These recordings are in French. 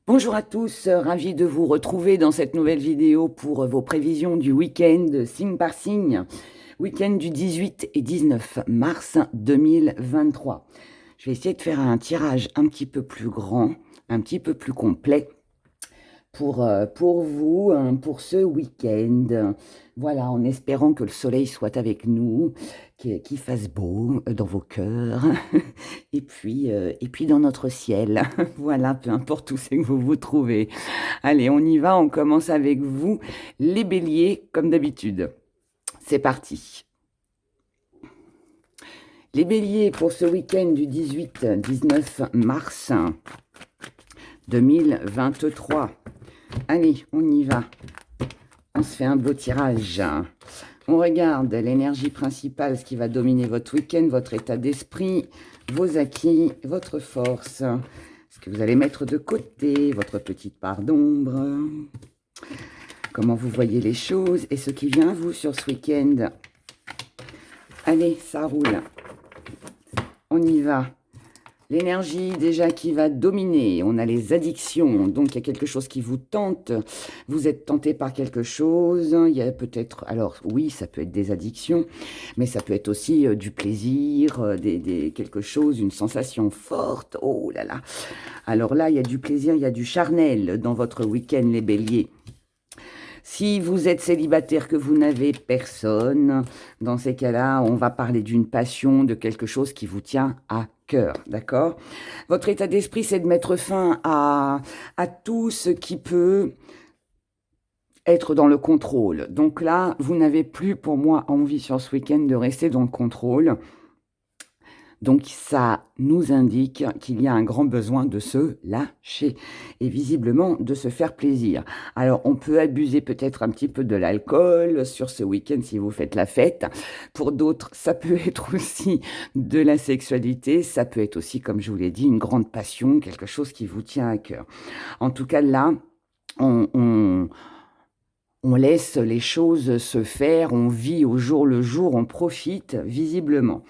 Bonjour à tous, ravi de vous retrouver dans cette nouvelle vidéo pour vos prévisions du week-end, signe par signe, week-end du 18 et 19 mars 2023. Je vais essayer de faire un tirage un petit peu plus grand, un petit peu plus complet pour vous, pour ce week-end. Voilà, en espérant que le soleil soit avec nous, qu'il fasse beau dans vos cœurs, et puis dans notre ciel. Voilà, peu importe où c'est que vous vous trouvez. Allez, on y va, on commence avec vous, les béliers, comme d'habitude. C'est parti. Les béliers, pour ce week-end du 18-19 mars 2023. Allez, on y va. On se fait un beau tirage. On regarde l'énergie principale, ce qui va dominer votre week-end, votre état d'esprit, vos acquis, votre force. Ce que vous allez mettre de côté, votre petite part d'ombre. Comment vous voyez les choses et ce qui vient à vous sur ce week-end. Allez, ça roule. On y va. L'énergie déjà qui va dominer, on a les addictions, donc il y a quelque chose qui vous tente, vous êtes tenté par quelque chose, il y a peut-être, alors oui, ça peut être des addictions, mais ça peut être aussi du plaisir, quelque chose, une sensation forte, oh là là. Alors là, il y a du plaisir, il y a du charnel dans votre week-end, les béliers. Si vous êtes célibataire, que vous n'avez personne, dans ces cas-là, on va parler d'une passion, de quelque chose qui vous tient à cœur, d'accord? Votre état d'esprit, c'est de mettre fin à tout ce qui peut être dans le contrôle. Donc là, vous n'avez plus, pour moi, envie sur ce week-end de rester dans le contrôle. Donc ça nous indique qu'il y a un grand besoin de se lâcher et visiblement de se faire plaisir. Alors on peut abuser peut-être un petit peu de l'alcool sur ce week-end si vous faites la fête. Pour d'autres, ça peut être aussi de la sexualité, ça peut être aussi, comme je vous l'ai dit, une grande passion, quelque chose qui vous tient à cœur. En tout cas là, on laisse les choses se faire, on vit au jour le jour, on profite visiblement.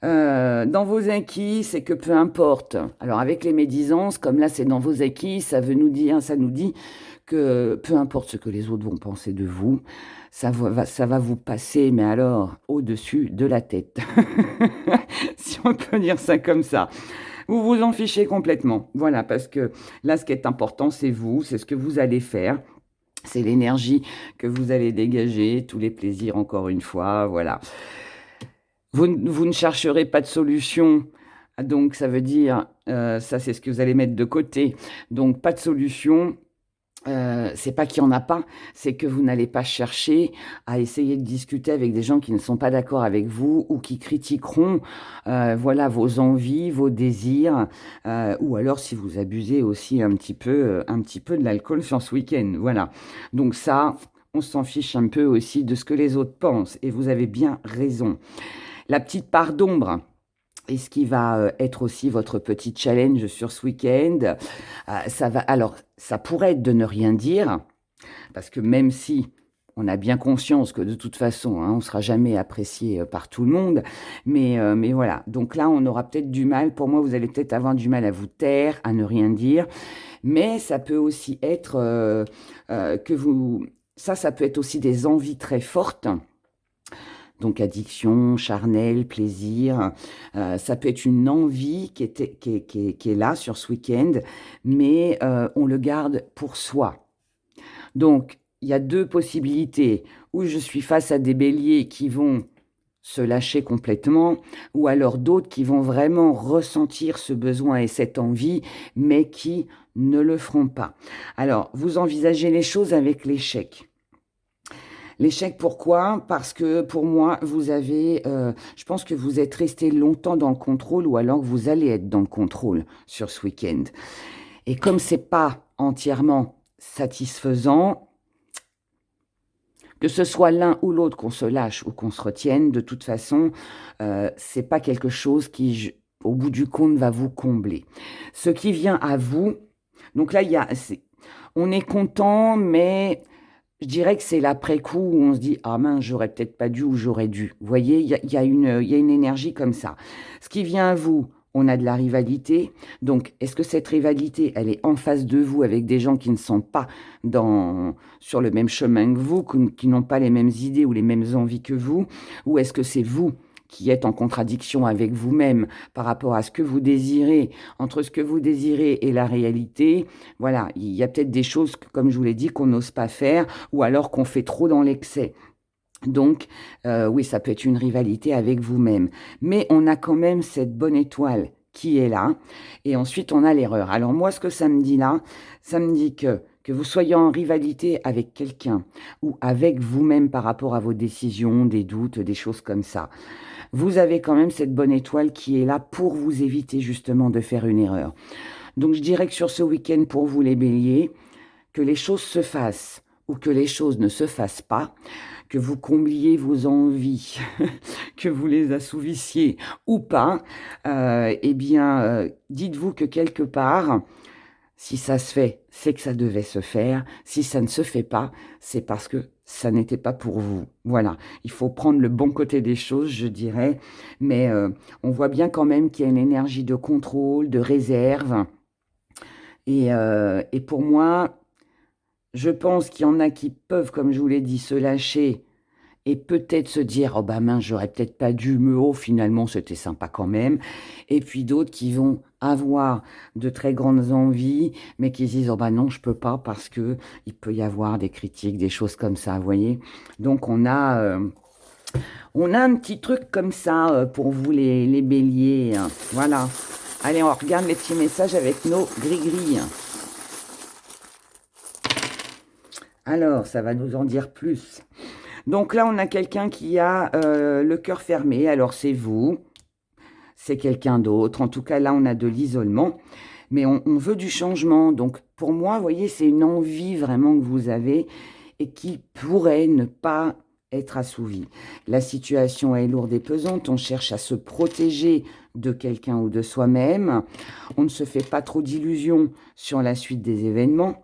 Dans vos acquis, c'est que peu importe. Alors avec les médisances, comme là c'est dans vos acquis, ça nous dit que peu importe ce que les autres vont penser de vous, ça va vous passer, mais alors au-dessus de la tête, si on peut dire ça comme ça. Vous vous en fichez complètement. Voilà, parce que là, ce qui est important, c'est vous, c'est ce que vous allez faire. C'est l'énergie que vous allez dégager, tous les plaisirs, encore une fois, voilà. Vous ne chercherez pas de solution, donc ça veut dire, ça c'est ce que vous allez mettre de côté, donc pas de solution, c'est pas qu'il n'y en a pas, c'est que vous n'allez pas chercher à essayer de discuter avec des gens qui ne sont pas d'accord avec vous ou qui critiqueront voilà, vos envies, vos désirs, ou alors si vous abusez aussi un petit peu de l'alcool sur ce week-end, voilà. Donc ça, on s'en fiche un peu aussi de ce que les autres pensent, et vous avez bien raison. La petite part d'ombre, et ce qui va être aussi votre petit challenge sur ce week-end, ça pourrait être de ne rien dire, parce que même si on a bien conscience que de toute façon, on ne sera jamais apprécié par tout le monde, mais voilà. Donc là, on aura peut-être du mal, pour moi, vous allez peut-être avoir du mal à vous taire, à ne rien dire, mais ça peut aussi être que vous... Ça peut être aussi des envies très fortes. Donc addiction, charnel, plaisir, ça peut être une envie qui est là sur ce week-end, mais on le garde pour soi. Donc il y a deux possibilités, où je suis face à des béliers qui vont se lâcher complètement, ou alors d'autres qui vont vraiment ressentir ce besoin et cette envie, mais qui ne le feront pas. Alors, vous envisagez les choses avec l'échec. L'échec, pourquoi? Parce que pour moi, je pense que vous êtes resté longtemps dans le contrôle ou alors que vous allez être dans le contrôle sur ce week-end. Et comme c'est pas entièrement satisfaisant, que ce soit l'un ou l'autre qu'on se lâche ou qu'on se retienne, de toute façon, c'est pas quelque chose qui, au bout du compte, va vous combler. Ce qui vient à vous, donc là, on est content, mais je dirais que c'est l'après-coup où on se dit « Ah mince, j'aurais peut-être pas dû ou j'aurais dû ». Vous voyez, il y a une énergie comme ça. Ce qui vient à vous, on a de la rivalité. Donc, est-ce que cette rivalité, elle est en face de vous avec des gens qui ne sont pas sur le même chemin que vous, qui n'ont pas les mêmes idées ou les mêmes envies que vous? Ou est-ce que c'est vous qui êtes en contradiction avec vous-même par rapport à ce que vous désirez, entre ce que vous désirez et la réalité? Voilà, il y a peut-être des choses, comme je vous l'ai dit, qu'on n'ose pas faire, ou alors qu'on fait trop dans l'excès. Donc, oui, ça peut être une rivalité avec vous-même. Mais on a quand même cette bonne étoile qui est là. Et ensuite, on a l'erreur. Alors moi, ce que ça me dit là, ça me dit que vous soyez en rivalité avec quelqu'un ou avec vous-même par rapport à vos décisions, des doutes, des choses comme ça, vous avez quand même cette bonne étoile qui est là pour vous éviter justement de faire une erreur. Donc, je dirais que sur ce week-end, pour vous les béliers, que les choses se fassent ou que les choses ne se fassent pas, que vous combliez vos envies, que vous les assouvissiez ou pas, eh bien, dites-vous que quelque part, si ça se fait, c'est que ça devait se faire. Si ça ne se fait pas, c'est parce que ça n'était pas pour vous. Voilà, il faut prendre le bon côté des choses, je dirais, mais on voit bien quand même qu'il y a une énergie de contrôle, de réserve, et pour moi, je pense qu'il y en a qui peuvent, comme je vous l'ai dit, se lâcher et peut-être se dire, oh bah mince, j'aurais peut-être pas dû, mais oh, finalement, c'était sympa quand même. Et puis d'autres qui vont avoir de très grandes envies, mais qui se disent, oh bah non, je peux pas parce que il peut y avoir des critiques, des choses comme ça, vous voyez. Donc on a un petit truc comme ça pour vous les béliers, hein. Voilà. Allez, on regarde les petits messages avec nos gris-gris. Alors, ça va nous en dire plus. Donc là, on a quelqu'un qui a le cœur fermé. Alors, c'est vous, c'est quelqu'un d'autre. En tout cas, là, on a de l'isolement. Mais on veut du changement. Donc, pour moi, vous voyez, c'est une envie vraiment que vous avez et qui pourrait ne pas être assouvie. La situation est lourde et pesante. On cherche à se protéger de quelqu'un ou de soi-même. On ne se fait pas trop d'illusions sur la suite des événements.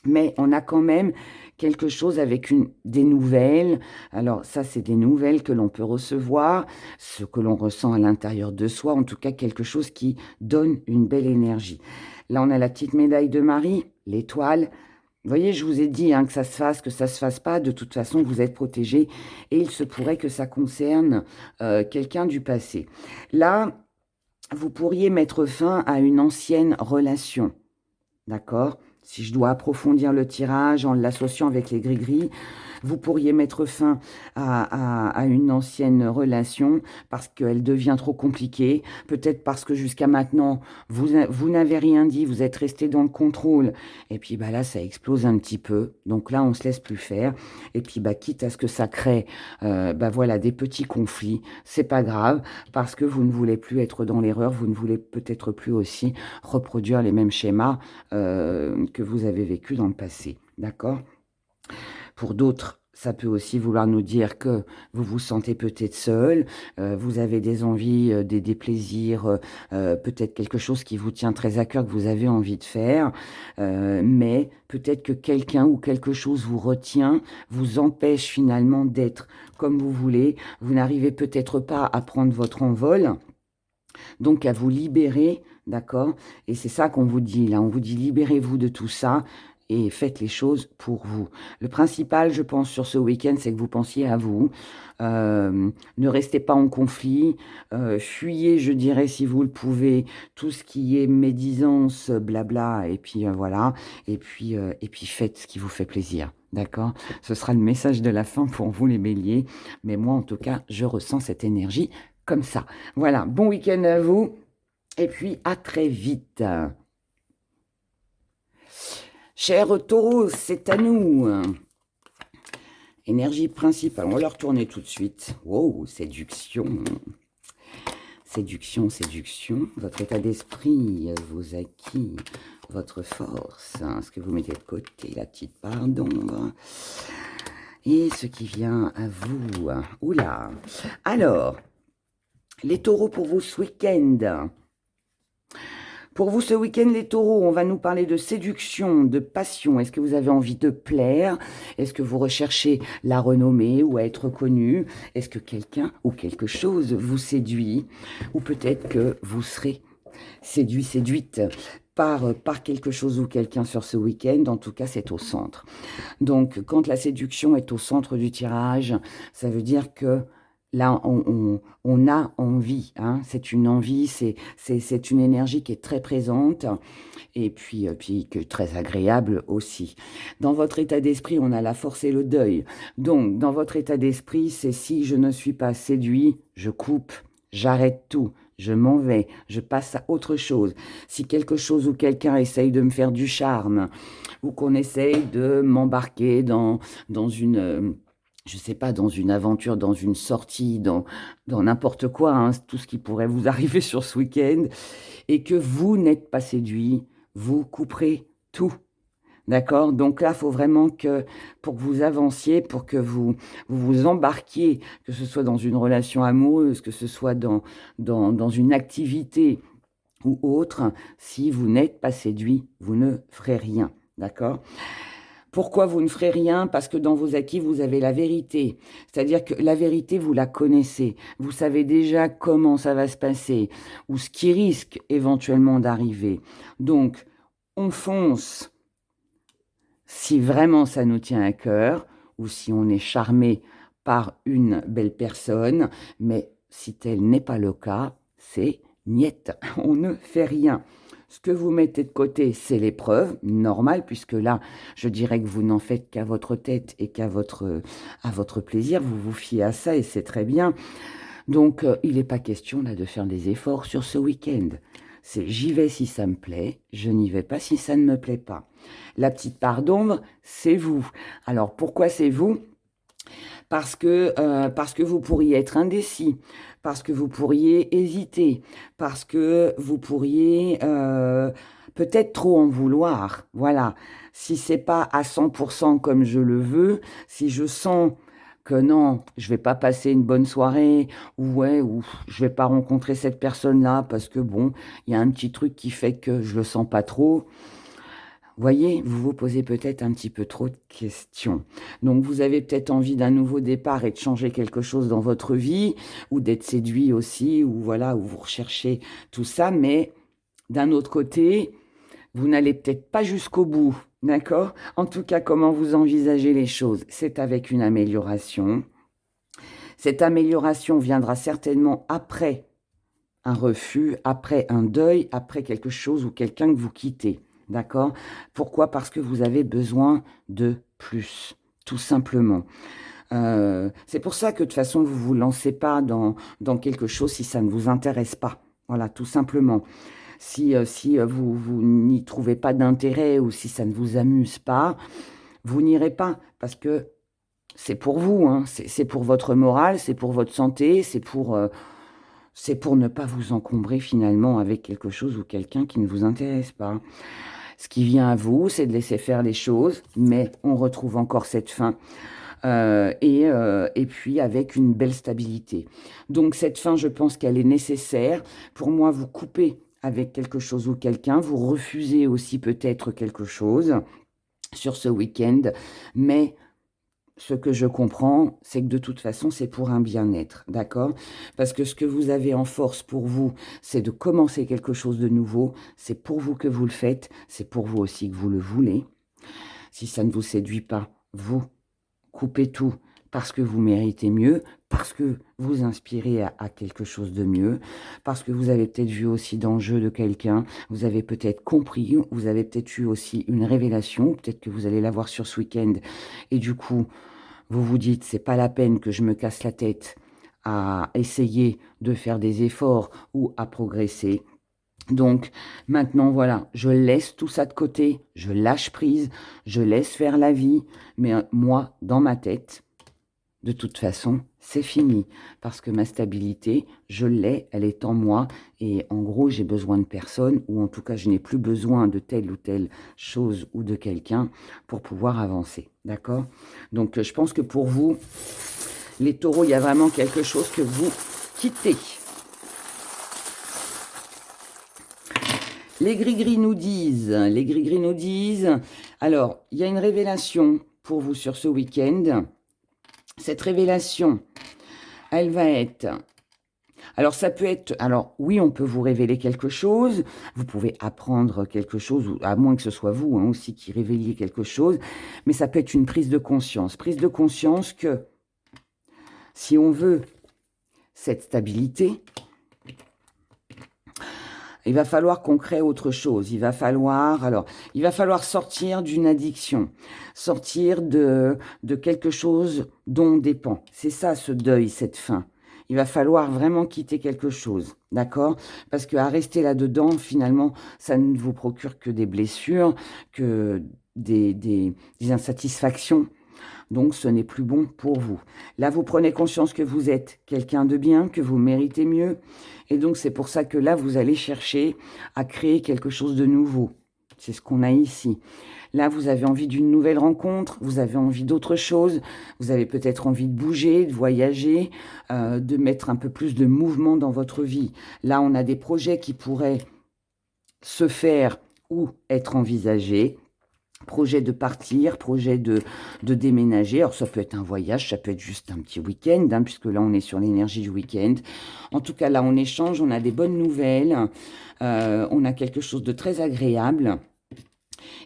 Mais on a quand même quelque chose avec des nouvelles. Alors ça, c'est des nouvelles que l'on peut recevoir, ce que l'on ressent à l'intérieur de soi, en tout cas quelque chose qui donne une belle énergie. Là, on a la petite médaille de Marie, l'étoile. Vous voyez, je vous ai dit hein, que ça se fasse pas, de toute façon, vous êtes protégé et il se pourrait que ça concerne quelqu'un du passé. Là, vous pourriez mettre fin à une ancienne relation, d'accord? Si je dois approfondir le tirage en l'associant avec les gris-gris, vous pourriez mettre fin à une ancienne relation parce qu'elle devient trop compliquée. Peut-être parce que jusqu'à maintenant, vous n'avez rien dit, vous êtes resté dans le contrôle. Et puis bah là, ça explose un petit peu. Donc là, on se laisse plus faire. Et puis bah, quitte à ce que ça crée bah, voilà, des petits conflits, c'est pas grave parce que vous ne voulez plus être dans l'erreur, vous ne voulez peut-être plus aussi reproduire les mêmes schémas que vous avez vécu dans le passé. D'accord? Pour d'autres, ça peut aussi vouloir nous dire que vous vous sentez peut-être seul, vous avez des envies, des plaisirs, peut-être quelque chose qui vous tient très à cœur, que vous avez envie de faire, mais peut-être que quelqu'un ou quelque chose vous retient, vous empêche finalement d'être comme vous voulez, vous n'arrivez peut-être pas à prendre votre envol, donc à vous libérer, d'accord? Et c'est ça qu'on vous dit là, on vous dit libérez-vous de tout ça et faites les choses pour vous. Le principal, je pense, sur ce week-end, c'est que vous pensiez à vous. Ne restez pas en conflit. Fuyez, je dirais, si vous le pouvez, tout ce qui est médisance, blabla, et puis voilà. Et puis faites ce qui vous fait plaisir. D'accord? Ce sera le message de la fin pour vous, les béliers. Mais moi, en tout cas, je ressens cette énergie comme ça. Voilà, bon week-end à vous. Et puis, à très vite. Chers taureaux, c'est à nous. Énergie principale, on va la retourner tout de suite. Wow, séduction. Séduction, séduction. Votre état d'esprit, vos acquis, votre force, ce que vous mettez de côté, la petite part d'ombre. Et ce qui vient à vous. Oula. Alors, les taureaux pour vous ce week-end. Pour vous, ce week-end, les taureaux, on va nous parler de séduction, de passion. Est-ce que vous avez envie de plaire? Est-ce que vous recherchez la renommée ou à être connu? Est-ce que quelqu'un ou quelque chose vous séduit? Ou peut-être que vous serez séduit, séduite par quelque chose ou quelqu'un sur ce week-end. En tout cas, c'est au centre. Donc, quand la séduction est au centre du tirage, ça veut dire que là, on a envie, hein, c'est une envie, c'est une énergie qui est très présente et puis que très agréable aussi. Dans votre état d'esprit, on a la force et le deuil. Donc, dans votre état d'esprit, c'est si je ne suis pas séduit, je coupe, j'arrête tout. Je m'en vais, je passe à autre chose. Si quelque chose ou quelqu'un essaye de me faire du charme, ou qu'on essaye de m'embarquer dans une, je sais pas, dans une aventure, dans une sortie, dans n'importe quoi, hein, tout ce qui pourrait vous arriver sur ce week-end, et que vous n'êtes pas séduit, vous couperez tout. D'accord? Donc là, il faut vraiment que, pour que vous avanciez, pour que vous embarquiez, que ce soit dans une relation amoureuse, que ce soit dans une activité ou autre, si vous n'êtes pas séduit, vous ne ferez rien. D'accord? Pourquoi vous ne ferez rien? Parce que dans vos acquis, vous avez la vérité. C'est-à-dire que la vérité, vous la connaissez. Vous savez déjà comment ça va se passer ou ce qui risque éventuellement d'arriver. Donc, on fonce si vraiment ça nous tient à cœur ou si on est charmé par une belle personne. Mais si tel n'est pas le cas, c'est niette. On ne fait rien. Ce que vous mettez de côté, c'est l'épreuve, normal, puisque là, je dirais que vous n'en faites qu'à votre tête et à votre plaisir. Vous vous fiez à ça et c'est très bien. Donc, il n'est pas question là de faire des efforts sur ce week-end. C'est j'y vais si ça me plaît, je n'y vais pas si ça ne me plaît pas. La petite part d'ombre, c'est vous. Alors, pourquoi c'est vous ? Parce que vous pourriez être indécis, parce que vous pourriez hésiter, parce que vous pourriez peut-être trop en vouloir. Voilà. Si c'est pas à 100% comme je le veux, si je sens que non, je vais pas passer une bonne soirée, ou je vais pas rencontrer cette personne-là parce que bon, il y a un petit truc qui fait que je le sens pas trop. Voyez, vous vous posez peut-être un petit peu trop de questions. Donc, vous avez peut-être envie d'un nouveau départ et de changer quelque chose dans votre vie, ou d'être séduit aussi, ou voilà, où vous recherchez tout ça. Mais d'un autre côté, vous n'allez peut-être pas jusqu'au bout, d'accord? En tout cas, comment vous envisagez les choses? C'est avec une amélioration. Cette amélioration viendra certainement après un refus, après un deuil, après quelque chose ou quelqu'un que vous quittez. D'accord? Pourquoi? Parce que vous avez besoin de plus, tout simplement. C'est pour ça que de toute façon, vous ne vous lancez pas dans quelque chose si ça ne vous intéresse pas. Voilà, tout simplement. Si vous n'y trouvez pas d'intérêt ou si ça ne vous amuse pas, vous n'irez pas parce que c'est pour vous, hein, c'est pour votre morale, c'est pour votre santé, c'est pour ne pas vous encombrer finalement avec quelque chose ou quelqu'un qui ne vous intéresse pas. Ce qui vient à vous, c'est de laisser faire les choses, mais on retrouve encore cette fin. Et puis avec une belle stabilité. Donc cette fin, je pense qu'elle est nécessaire. Pour moi, vous coupez avec quelque chose ou quelqu'un, vous refusez aussi peut-être quelque chose sur ce week-end, mais ce que je comprends, c'est que de toute façon, c'est pour un bien-être, d'accord? Parce que ce que vous avez en force pour vous, c'est de commencer quelque chose de nouveau. C'est pour vous que vous le faites. C'est pour vous aussi que vous le voulez. Si ça ne vous séduit pas, vous coupez tout parce que vous méritez mieux, parce que vous inspirez à quelque chose de mieux, parce que vous avez peut-être vu aussi dans le jeu de quelqu'un, vous avez peut-être compris, vous avez peut-être eu aussi une révélation, peut-être que vous allez la voir sur ce week-end, et du coup, vous vous dites, c'est pas la peine que je me casse la tête à essayer de faire des efforts ou à progresser. Donc maintenant, voilà, je laisse tout ça de côté, je lâche prise, je laisse faire la vie, mais moi, dans ma tête, de toute façon, c'est fini, parce que ma stabilité, je l'ai, elle est en moi, et en gros, j'ai besoin de personne, ou en tout cas, je n'ai plus besoin de telle ou telle chose ou de quelqu'un pour pouvoir avancer, d'accord? Donc, je pense que pour vous, les taureaux, il y a vraiment quelque chose que vous quittez. Les gris-gris nous disent, alors, il y a une révélation pour vous sur ce week-end. Cette révélation, elle va être... Alors, ça peut être... Alors, oui, on peut vous révéler quelque chose. Vous pouvez apprendre quelque chose, à moins que ce soit vous aussi qui révéliez quelque chose. Mais ça peut être une prise de conscience. Prise de conscience que si on veut cette stabilité, il va falloir qu'on crée autre chose. Il va falloir sortir d'une addiction, sortir de quelque chose dont on dépend. C'est ça, ce deuil, cette fin. Il va falloir vraiment quitter quelque chose, d'accord? Parce qu'à rester là-dedans, finalement, ça ne vous procure que des blessures, que des insatisfactions. Donc, ce n'est plus bon pour vous. Là, vous prenez conscience que vous êtes quelqu'un de bien, que vous méritez mieux. Et donc, c'est pour ça que là, vous allez chercher à créer quelque chose de nouveau. C'est ce qu'on a ici. Là, vous avez envie d'une nouvelle rencontre, vous avez envie d'autre chose, vous avez peut-être envie de bouger, de voyager, de mettre un peu plus de mouvement dans votre vie. Là, on a des projets qui pourraient se faire ou être envisagés. Projet de partir, projet de déménager. Alors, ça peut être un voyage, ça peut être juste un petit week-end, puisque là, on est sur l'énergie du week-end. En tout cas, là, on échange, on a des bonnes nouvelles, on a quelque chose de très agréable.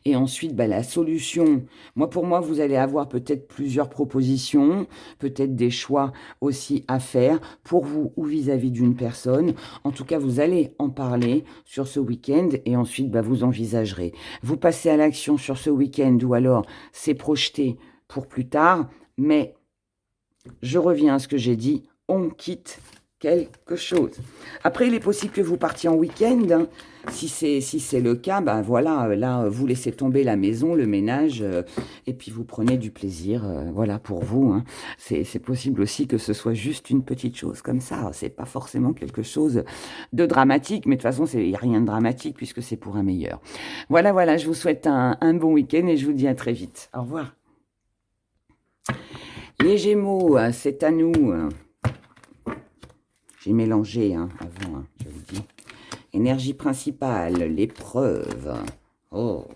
Et ensuite, la solution, pour moi, vous allez avoir peut-être plusieurs propositions, peut-être des choix aussi à faire pour vous ou vis-à-vis d'une personne. En tout cas, vous allez en parler sur ce week-end et ensuite, vous envisagerez. Vous passez à l'action sur ce week-end ou alors c'est projeté pour plus tard, mais je reviens à ce que j'ai dit, on quitte quelque chose. Après, il est possible que vous partiez en week-end. Si c'est le cas, voilà, là, vous laissez tomber la maison, le ménage, et puis vous prenez du plaisir, voilà, pour vous. C'est possible aussi que ce soit juste une petite chose comme ça. C'est pas forcément quelque chose de dramatique, mais de toute façon, il n'y a rien de dramatique puisque c'est pour un meilleur. Voilà, je vous souhaite un bon week-end et je vous dis à très vite. Au revoir. Les Gémeaux, c'est à nous. J'ai mélangé avant, je vous dis. Énergie principale, l'épreuve. Oh.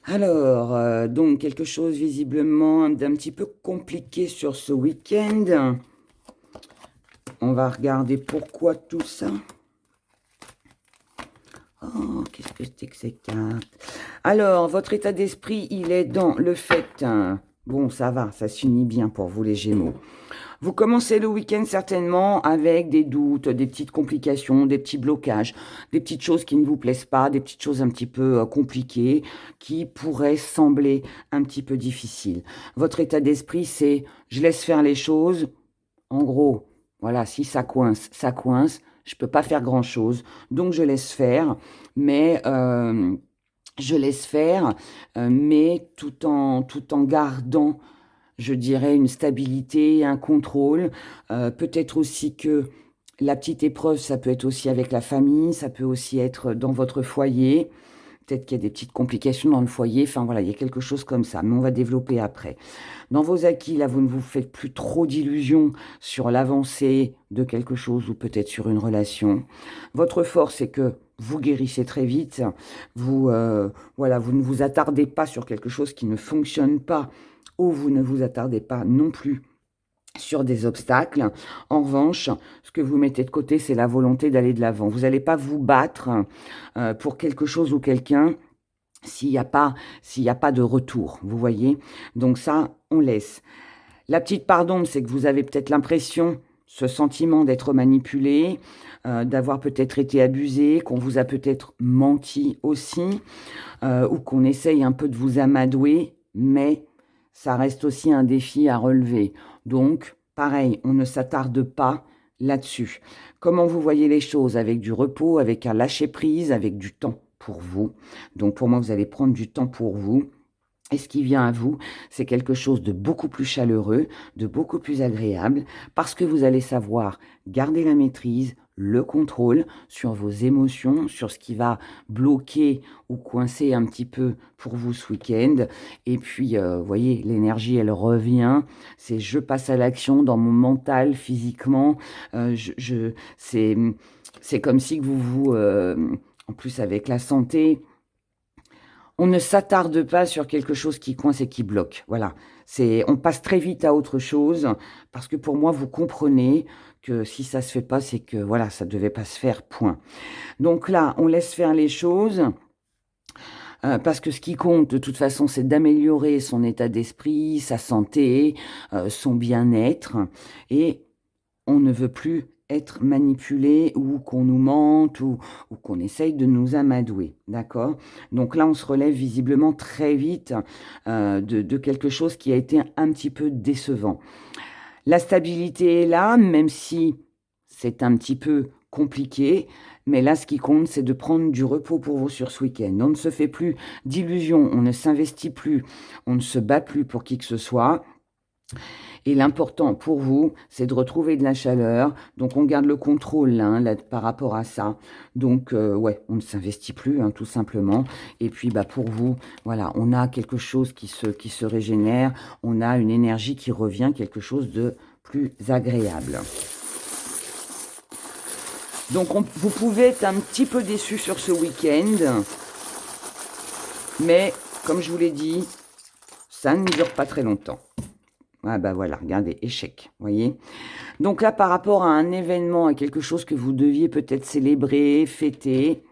Alors, donc, quelque chose visiblement d'un petit peu compliqué sur ce week-end. On va regarder pourquoi tout ça. Oh, qu'est-ce que c'est que ces cartes? Alors, votre état d'esprit, il est dans le fait... bon, ça va, ça s'unit bien pour vous les Gémeaux. Vous commencez le week-end certainement avec des doutes, des petites complications, des petits blocages, des petites choses qui ne vous plaisent pas, des petites choses un petit peu compliquées qui pourraient sembler un petit peu difficiles. Votre état d'esprit, c'est « je laisse faire les choses ». En gros, voilà, si ça coince, ça coince. Je ne peux pas faire grand-chose, donc je laisse faire. Mais... je laisse faire, mais tout en gardant, je dirais, une stabilité, un contrôle. Peut-être aussi que la petite épreuve, ça peut être aussi avec la famille, ça peut aussi être dans votre foyer. Peut-être qu'il y a des petites complications dans le foyer. Enfin, voilà, il y a quelque chose comme ça, mais on va développer après. Dans vos acquis, là, vous ne vous faites plus trop d'illusions sur l'avancée de quelque chose ou peut-être sur une relation. Votre force, c'est que vous guérissez très vite. Voilà, vous ne vous attardez pas sur quelque chose qui ne fonctionne pas ou vous ne vous attardez pas non plus sur des obstacles. En revanche, ce que vous mettez de côté, c'est la volonté d'aller de l'avant. Vous n'allez pas vous battre pour quelque chose ou quelqu'un s'il n'y a pas de retour, vous voyez. Donc ça, on laisse. La petite part d'ombre, c'est que vous avez peut-être l'impression, ce sentiment d'être manipulé, d'avoir peut-être été abusé, qu'on vous a peut-être menti aussi, ou qu'on essaye un peu de vous amadouer, mais ça reste aussi un défi à relever. Donc, pareil, on ne s'attarde pas là-dessus. Comment vous voyez les choses? Avec du repos, avec un lâcher-prise, avec du temps pour vous. Donc, pour moi, vous allez prendre du temps pour vous. Et ce qui vient à vous, c'est quelque chose de beaucoup plus chaleureux, de beaucoup plus agréable, parce que vous allez savoir garder la maîtrise, le contrôle sur vos émotions, sur ce qui va bloquer ou coincer un petit peu pour vous ce week-end. Et puis, vous voyez, l'énergie, elle revient. C'est je passe à l'action dans mon mental, physiquement. c'est comme si vous, en plus avec la santé, on ne s'attarde pas sur quelque chose qui coince et qui bloque. Voilà, on passe très vite à autre chose parce que pour moi, vous comprenez que si ça se fait pas, c'est que voilà, ça devait pas se faire, point. Donc là, on laisse faire les choses, parce que ce qui compte de toute façon, c'est d'améliorer son état d'esprit, sa santé, son bien-être et on ne veut plus être manipulé ou qu'on nous mente ou qu'on essaye de nous amadouer, d'accord? Donc là, on se relève visiblement très vite de quelque chose qui a été un petit peu décevant. La stabilité est là, même si c'est un petit peu compliqué, mais là, ce qui compte, c'est de prendre du repos pour vous sur ce week-end. On ne se fait plus d'illusions, on ne s'investit plus, on ne se bat plus pour qui que ce soit. Et l'important pour vous, c'est de retrouver de la chaleur. Donc, on garde le contrôle là, par rapport à ça. Donc, ouais, on ne s'investit plus, hein, tout simplement. Et puis, bah, pour vous, voilà, on a quelque chose qui se régénère. On a une énergie qui revient, quelque chose de plus agréable. Donc, vous pouvez être un petit peu déçu sur ce week-end. Mais, comme je vous l'ai dit, ça ne dure pas très longtemps. Ah bah voilà, regardez, échec, voyez. Donc là, par rapport à un événement, à quelque chose que vous deviez peut-être célébrer, fêter,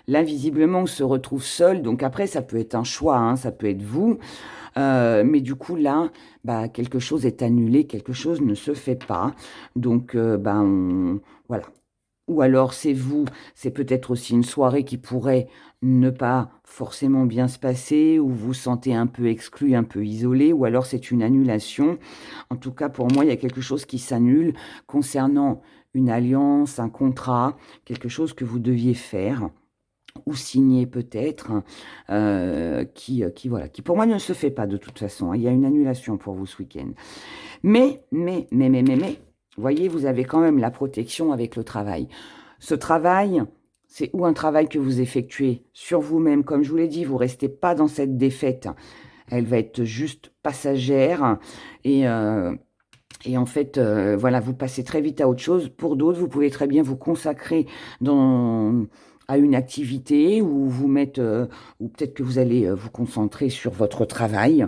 là, visiblement, on se retrouve seul. Donc après, ça peut être un choix, hein, ça peut être vous. Mais du coup, là, bah, quelque chose est annulé, quelque chose ne se fait pas. Donc, bah, voilà. Ou alors c'est vous, c'est peut-être aussi une soirée qui pourrait ne pas forcément bien se passer, ou vous sentez un peu exclu, un peu isolé, ou alors c'est une annulation. En tout cas, pour moi, il y a quelque chose qui s'annule concernant une alliance, un contrat, quelque chose que vous deviez faire ou signer peut-être, voilà, qui pour moi ne se fait pas de toute façon, hein. Il y a une annulation pour vous ce week-end. Mais, voyez, vous avez quand même la protection avec le travail. Ce travail, c'est ou un travail que vous effectuez sur vous-même, comme je vous l'ai dit, vous ne restez pas dans cette défaite. Elle va être juste passagère et en fait, voilà, vous passez très vite à autre chose. Pour d'autres, vous pouvez très bien vous consacrer à une activité ou vous mettre, ou peut-être que vous allez vous concentrer sur votre travail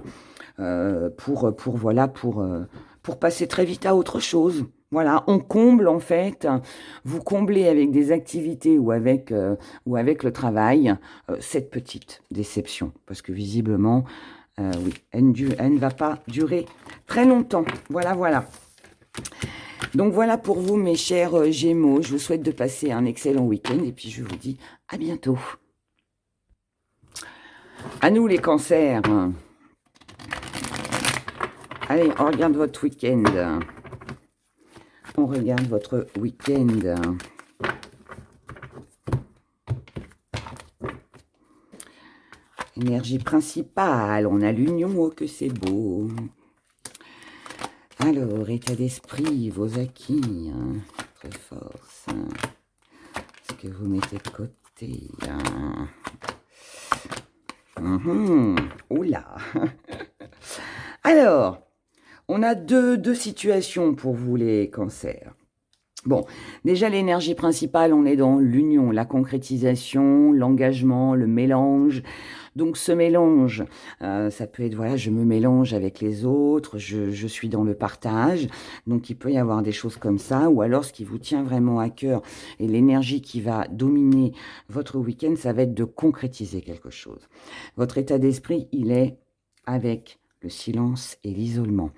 pour passer très vite à autre chose. Voilà, on comble en fait, vous comblez avec des activités ou avec le travail cette petite déception. Parce que visiblement, oui, elle ne va pas durer très longtemps. Voilà, voilà. Donc voilà pour vous mes chers Gémeaux. Je vous souhaite de passer un excellent week-end et puis je vous dis à bientôt. À nous les cancers. Allez, on regarde votre week-end. On regarde votre week-end. Énergie principale. On a l'union, oh que c'est beau. Alors, état d'esprit, vos acquis, hein, votre force. Ce que vous mettez de côté. Hein. Oula. Alors, on a deux situations pour vous les cancers. Bon, déjà l'énergie principale, on est dans l'union, la concrétisation, l'engagement, le mélange. Donc ce mélange, ça peut être, voilà, je me mélange avec les autres, je suis dans le partage. Donc il peut y avoir des choses comme ça. Ou alors ce qui vous tient vraiment à cœur et l'énergie qui va dominer votre week-end, ça va être de concrétiser quelque chose. Votre état d'esprit, il est avec le silence et l'isolement.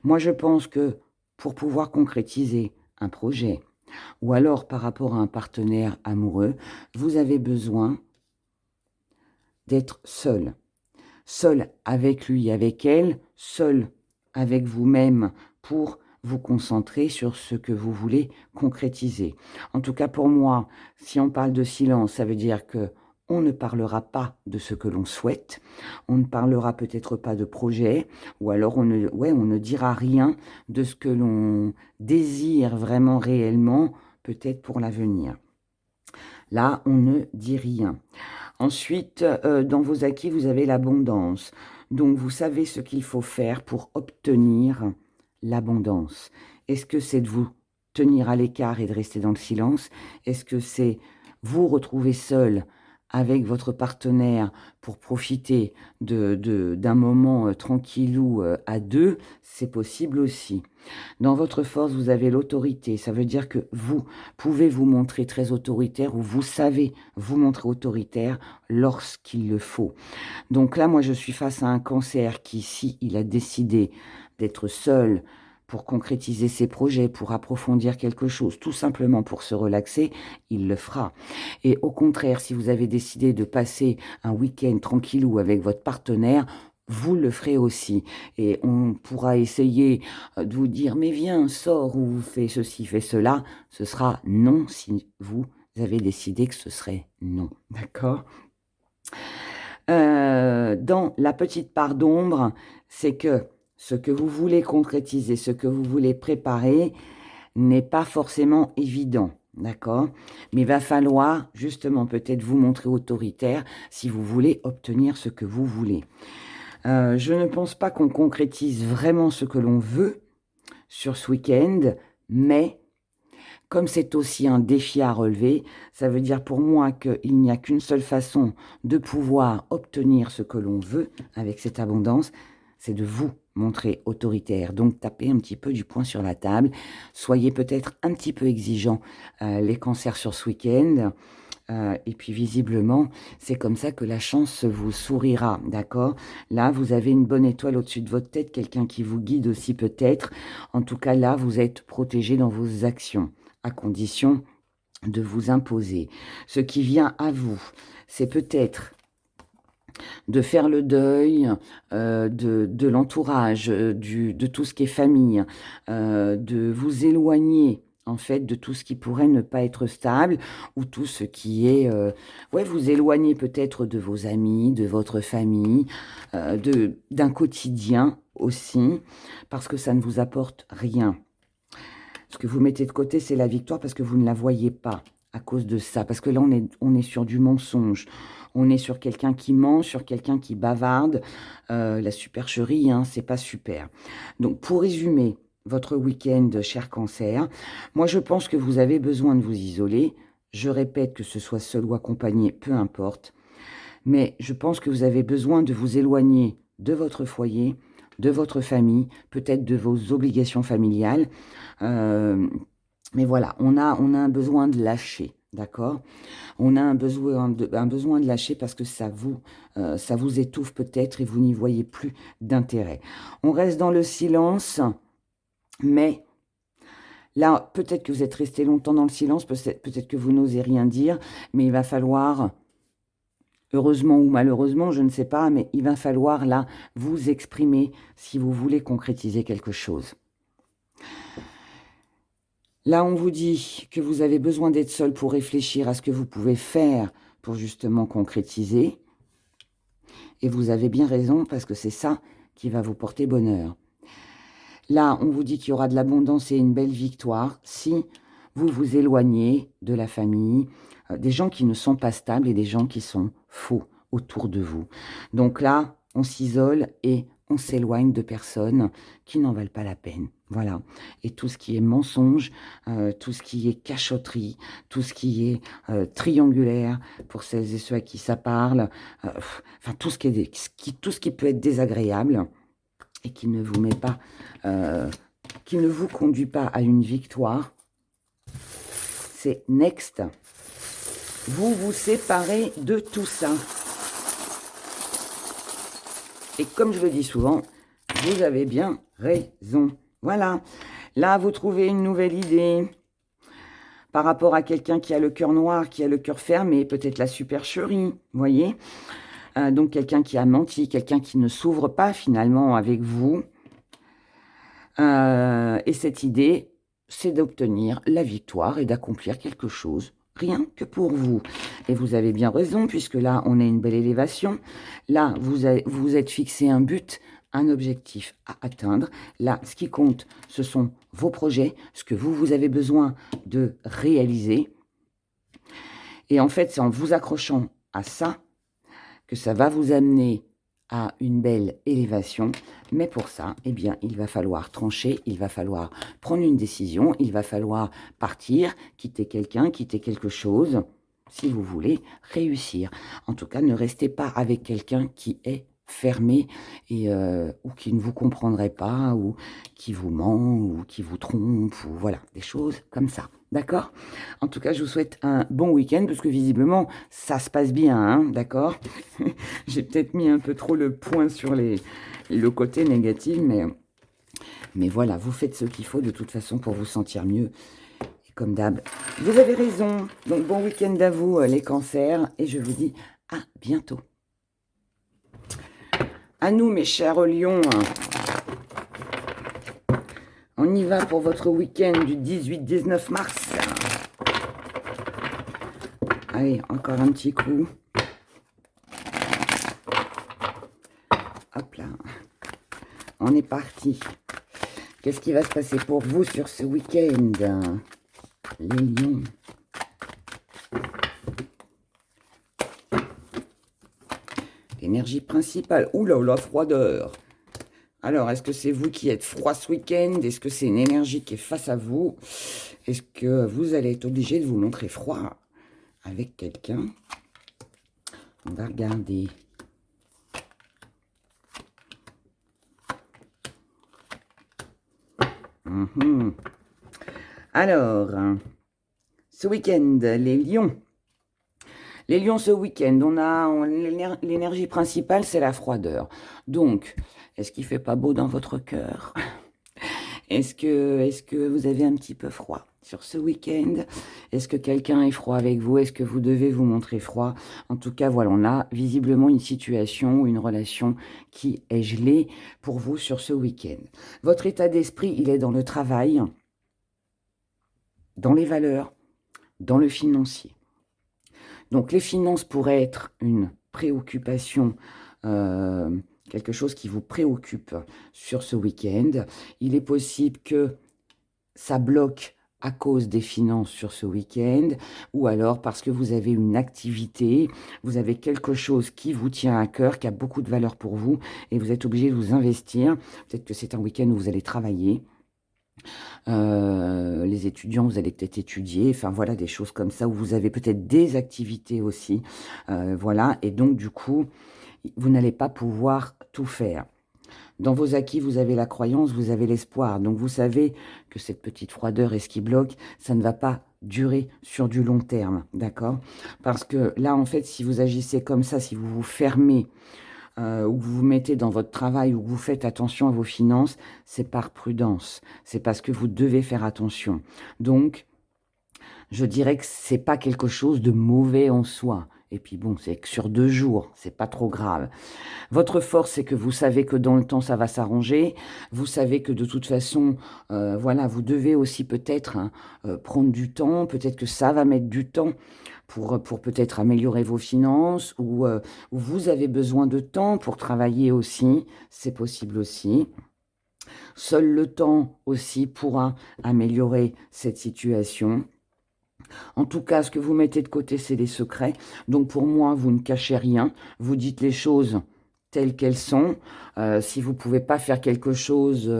Moi, je pense que pour pouvoir concrétiser un projet, ou alors par rapport à un partenaire amoureux, vous avez besoin d'être seul. Seul avec lui, avec elle, seul avec vous-même pour vous concentrer sur ce que vous voulez concrétiser. En tout cas, pour moi, si on parle de silence, ça veut dire que on ne parlera pas de ce que l'on souhaite, on ne parlera peut-être pas de projet, ou alors on ne dira rien de ce que l'on désire vraiment réellement, peut-être pour l'avenir. Là, on ne dit rien. Ensuite, dans vos acquis, vous avez l'abondance. Donc, vous savez ce qu'il faut faire pour obtenir l'abondance. Est-ce que c'est de vous tenir à l'écart et de rester dans le silence? Est-ce que c'est vous retrouver seul avec votre partenaire pour profiter d'un moment tranquillou à deux? C'est possible aussi. Dans votre force, vous avez l'autorité. Ça veut dire que vous pouvez vous montrer très autoritaire ou vous savez vous montrer autoritaire lorsqu'il le faut. Donc là, moi, je suis face à un cancer qui, si il a décidé d'être seul pour concrétiser ses projets, pour approfondir quelque chose, tout simplement pour se relaxer, il le fera. Et au contraire, si vous avez décidé de passer un week-end tranquillou avec votre partenaire, vous le ferez aussi. Et on pourra essayer de vous dire, mais viens, sors ou fais ceci, fais cela. Ce sera non si vous avez décidé que ce serait non. D'accord ? Dans la petite part d'ombre, c'est que ce que vous voulez concrétiser, ce que vous voulez préparer n'est pas forcément évident, d'accord? Mais il va falloir justement peut-être vous montrer autoritaire si vous voulez obtenir ce que vous voulez. Je ne pense pas qu'on concrétise vraiment ce que l'on veut sur ce week-end, mais comme c'est aussi un défi à relever, ça veut dire pour moi qu'il n'y a qu'une seule façon de pouvoir obtenir ce que l'on veut avec cette abondance, c'est de vous montrer autoritaire. Donc, tapez un petit peu du poing sur la table. Soyez peut-être un petit peu exigeants, les cancers sur ce week-end. Et puis, visiblement, c'est comme ça que la chance vous sourira, d'accord? Là, vous avez une bonne étoile au-dessus de votre tête, quelqu'un qui vous guide aussi peut-être. En tout cas, là, vous êtes protégé dans vos actions, à condition de vous imposer. Ce qui vient à vous, c'est peut-être de faire le deuil de l'entourage, de tout ce qui est famille, de vous éloigner en fait de tout ce qui pourrait ne pas être stable ou tout ce qui est... vous éloigner peut-être de vos amis, de votre famille, d'un quotidien aussi, parce que ça ne vous apporte rien. Ce que vous mettez de côté, c'est la victoire parce que vous ne la voyez pas à cause de ça. Parce que là, on est sur du mensonge. On est sur quelqu'un qui ment, sur quelqu'un qui bavarde. La supercherie, hein, c'est pas super. Donc, pour résumer votre week-end, cher cancer, moi, je pense que vous avez besoin de vous isoler. Je répète, que ce soit seul ou accompagné, peu importe. Mais je pense que vous avez besoin de vous éloigner de votre foyer, de votre famille, peut-être de vos obligations familiales. Mais voilà, on a un besoin de lâcher, d'accord? On a un besoin de lâcher parce que ça vous étouffe peut-être et vous n'y voyez plus d'intérêt. On reste dans le silence, mais là, peut-être que vous êtes resté longtemps dans le silence, peut-être que vous n'osez rien dire, mais il va falloir... Heureusement ou malheureusement, je ne sais pas, mais il va falloir là vous exprimer si vous voulez concrétiser quelque chose. Là, on vous dit que vous avez besoin d'être seul pour réfléchir à ce que vous pouvez faire pour justement concrétiser. Et vous avez bien raison parce que c'est ça qui va vous porter bonheur. Là, on vous dit qu'il y aura de l'abondance et une belle victoire si vous vous éloignez de la famille, des gens qui ne sont pas stables et des gens qui sont faux autour de vous. Donc là, on s'isole et on s'éloigne de personnes qui n'en valent pas la peine. Voilà. Et tout ce qui est mensonge, tout ce qui est cachotterie, tout ce qui est triangulaire pour celles et ceux à qui ça parle, tout ce qui peut être désagréable et qui ne vous met pas, qui ne vous conduit pas à une victoire, c'est next. Vous vous séparez de tout ça. Et comme je le dis souvent, vous avez bien raison. Voilà. Là, vous trouvez une nouvelle idée par rapport à quelqu'un qui a le cœur noir, qui a le cœur fermé, peut-être la supercherie, vous voyez. Donc, quelqu'un qui a menti, quelqu'un qui ne s'ouvre pas finalement avec vous. Et cette idée, c'est d'obtenir la victoire et d'accomplir quelque chose, rien que pour vous. Et vous avez bien raison, puisque là, on a une belle élévation. Là, vous êtes fixé un but, un objectif à atteindre. Là, ce qui compte, ce sont vos projets, ce que vous avez besoin de réaliser. Et en fait, c'est en vous accrochant à ça que ça va vous amener à une belle élévation. Mais pour ça, eh bien, il va falloir trancher, il va falloir prendre une décision, il va falloir partir, quitter quelqu'un, quitter quelque chose, si vous voulez réussir. En tout cas, ne restez pas avec quelqu'un qui est fermé et ou qui ne vous comprendrait pas, ou qui vous ment, ou qui vous trompe, ou voilà, des choses comme ça. D'accord? En tout cas, je vous souhaite un bon week-end, parce que visiblement, ça se passe bien, hein, d'accord? J'ai peut-être mis un peu trop le point sur le côté négatif, mais voilà, vous faites ce qu'il faut de toute façon pour vous sentir mieux. Et comme d'hab, vous avez raison. Donc, bon week-end à vous, les cancers, et je vous dis à bientôt. À nous, mes chers lions, on y va pour votre week-end du 18-19 mars. Allez, encore un petit coup. Hop là. On est parti. Qu'est-ce qui va se passer pour vous sur ce week-end, les lions? L'énergie principale. Ouh là, la froideur. Alors, est-ce que c'est vous qui êtes froid ce week-end? Est-ce que c'est une énergie qui est face à vous? Est-ce que vous allez être obligé de vous montrer froid avec quelqu'un? On va regarder. Alors, ce week-end, les lions. Les lions, ce week-end, l'énergie principale, c'est la froideur. Donc, est-ce qu'il ne fait pas beau dans votre cœur? Est-ce que vous avez un petit peu froid sur ce week-end? Est-ce que quelqu'un est froid avec vous? Est-ce que vous devez vous montrer froid? En tout cas, voilà, on a visiblement une situation ou une relation qui est gelée pour vous sur ce week-end. Votre état d'esprit, il est dans le travail, dans les valeurs, dans le financier. Donc, les finances pourraient être une préoccupation, quelque chose qui vous préoccupe sur ce week-end. Il est possible que ça bloque à cause des finances sur ce week-end, ou alors parce que vous avez une activité, vous avez quelque chose qui vous tient à cœur, qui a beaucoup de valeur pour vous, et vous êtes obligé de vous investir. Peut-être que c'est un week-end où vous allez travailler. Les étudiants, vous allez peut-être étudier, enfin voilà, des choses comme ça, où vous avez peut-être des activités aussi, voilà, et donc du coup, vous n'allez pas pouvoir tout faire. Dans vos acquis, vous avez la croyance, vous avez l'espoir, donc vous savez que cette petite froideur et ce qui bloque, ça ne va pas durer sur du long terme, d'accord? Parce que là, en fait, si vous agissez comme ça, si vous vous fermez, ou que vous vous mettez dans votre travail, ou que vous faites attention à vos finances, c'est par prudence. C'est parce que vous devez faire attention. Donc, je dirais que c'est pas quelque chose de mauvais en soi. Et puis bon, c'est que sur 2 jours, c'est pas trop grave. Votre force, c'est que vous savez que dans le temps, ça va s'arranger. Vous savez que de toute façon, voilà, vous devez aussi peut-être prendre du temps. Peut-être que ça va mettre du temps pour peut-être améliorer vos finances, ou vous avez besoin de temps pour travailler aussi. C'est possible aussi. Seul le temps aussi pourra améliorer cette situation. En tout cas, ce que vous mettez de côté, c'est des secrets. Donc pour moi, vous ne cachez rien. Vous dites les choses telles qu'elles sont. Si vous ne pouvez pas faire quelque chose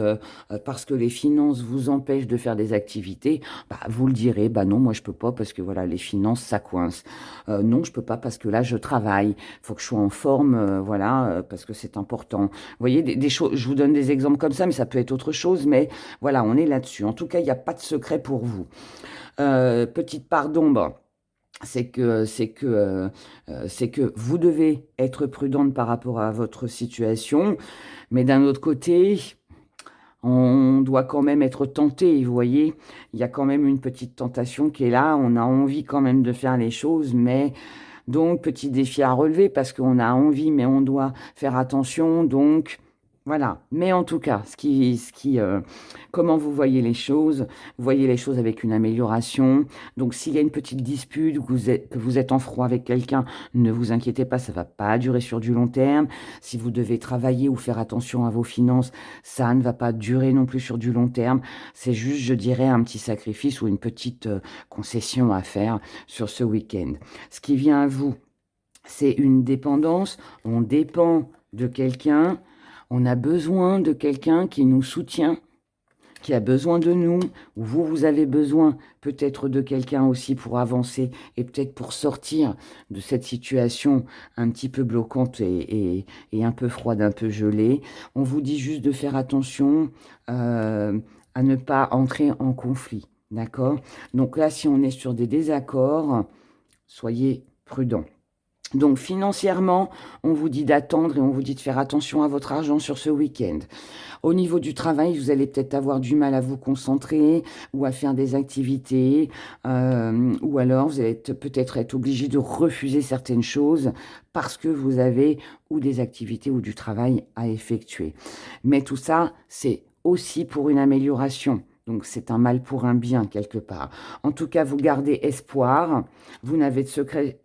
parce que les finances vous empêchent de faire des activités, bah, vous le direz, bah non, moi je peux pas parce que voilà, les finances, ça coince. Non, je peux pas parce que là, je travaille. Il faut que je sois en forme, voilà, parce que c'est important. Vous voyez, des choses, je vous donne des exemples comme ça, mais ça peut être autre chose, mais voilà, on est là-dessus. En tout cas, il n'y a pas de secret pour vous. Petite part d'ombre, c'est que vous devez être prudente par rapport à votre situation, mais d'un autre côté, on doit quand même être tenté, vous voyez, il y a quand même une petite tentation qui est là, on a envie quand même de faire les choses, mais donc petit défi à relever parce qu'on a envie, mais on doit faire attention, donc voilà. Mais en tout cas, comment vous voyez les choses avec une amélioration. Donc, s'il y a une petite dispute, que vous êtes en froid avec quelqu'un, ne vous inquiétez pas, ça ne va pas durer sur du long terme. Si vous devez travailler ou faire attention à vos finances, ça ne va pas durer non plus sur du long terme. C'est juste, je dirais, un petit sacrifice ou une petite concession à faire sur ce week-end. Ce qui vient à vous, c'est une dépendance. On dépend de quelqu'un. On a besoin de quelqu'un qui nous soutient, qui a besoin de nous, ou vous avez besoin peut-être de quelqu'un aussi pour avancer et peut-être pour sortir de cette situation un petit peu bloquante et un peu froide, un peu gelée. On vous dit juste de faire attention à ne pas entrer en conflit, d'accord? Donc là, si on est sur des désaccords, soyez prudents. Donc financièrement, on vous dit d'attendre et on vous dit de faire attention à votre argent sur ce week-end. Au niveau du travail, vous allez peut-être avoir du mal à vous concentrer ou à faire des activités, ou alors vous allez peut-être être obligé de refuser certaines choses parce que vous avez ou des activités ou du travail à effectuer. Mais tout ça, c'est aussi pour une amélioration. Donc c'est un mal pour un bien quelque part. En tout cas, vous gardez espoir. Vous n'avez de secret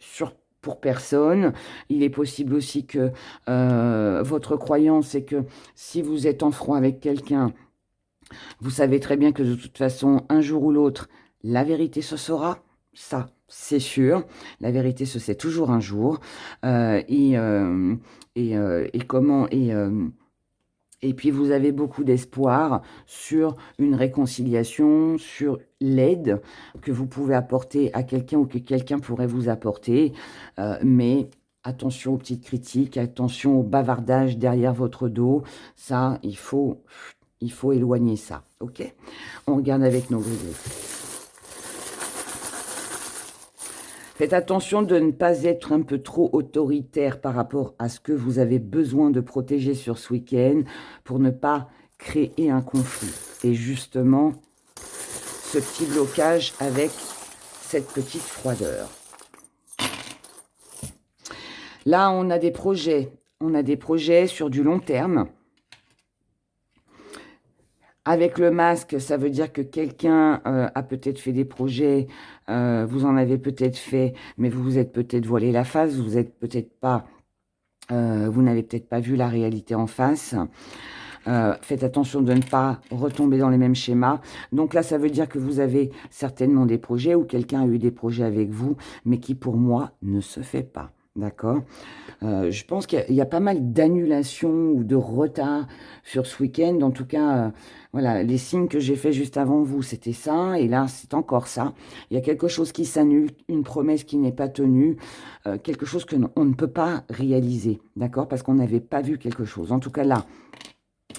pour personne. Il est possible aussi que votre croyance est que si vous êtes en froid avec quelqu'un, vous savez très bien que de toute façon, un jour ou l'autre, la vérité se saura. Ça, c'est sûr. La vérité se sait toujours un jour. Et puis, vous avez beaucoup d'espoir sur une réconciliation, sur l'aide que vous pouvez apporter à quelqu'un ou que quelqu'un pourrait vous apporter. Mais attention aux petites critiques, attention au bavardage derrière votre dos. Ça, il faut éloigner ça. OK? On regarde avec nos gris-gris. Faites attention de ne pas être un peu trop autoritaire par rapport à ce que vous avez besoin de protéger sur ce week-end pour ne pas créer un conflit. Et justement, ce petit blocage avec cette petite froideur. Là, on a des projets. On a des projets sur du long terme. Avec le masque, ça veut dire que quelqu'un a peut-être fait des projets, vous en avez peut-être fait, mais vous vous êtes peut-être voilé la face, vous n'avez peut-être pas vu la réalité en face. Faites attention de ne pas retomber dans les mêmes schémas. Donc là, ça veut dire que vous avez certainement des projets ou quelqu'un a eu des projets avec vous, mais qui pour moi ne se fait pas. D'accord? Je pense qu'il y a pas mal d'annulations ou de retards sur ce week-end. En tout cas, voilà, les signes que j'ai fait juste avant vous, c'était ça. Et là, c'est encore ça. Il y a quelque chose qui s'annule, une promesse qui n'est pas tenue, quelque chose que on ne peut pas réaliser. D'accord? Parce qu'on n'avait pas vu quelque chose. En tout cas, là,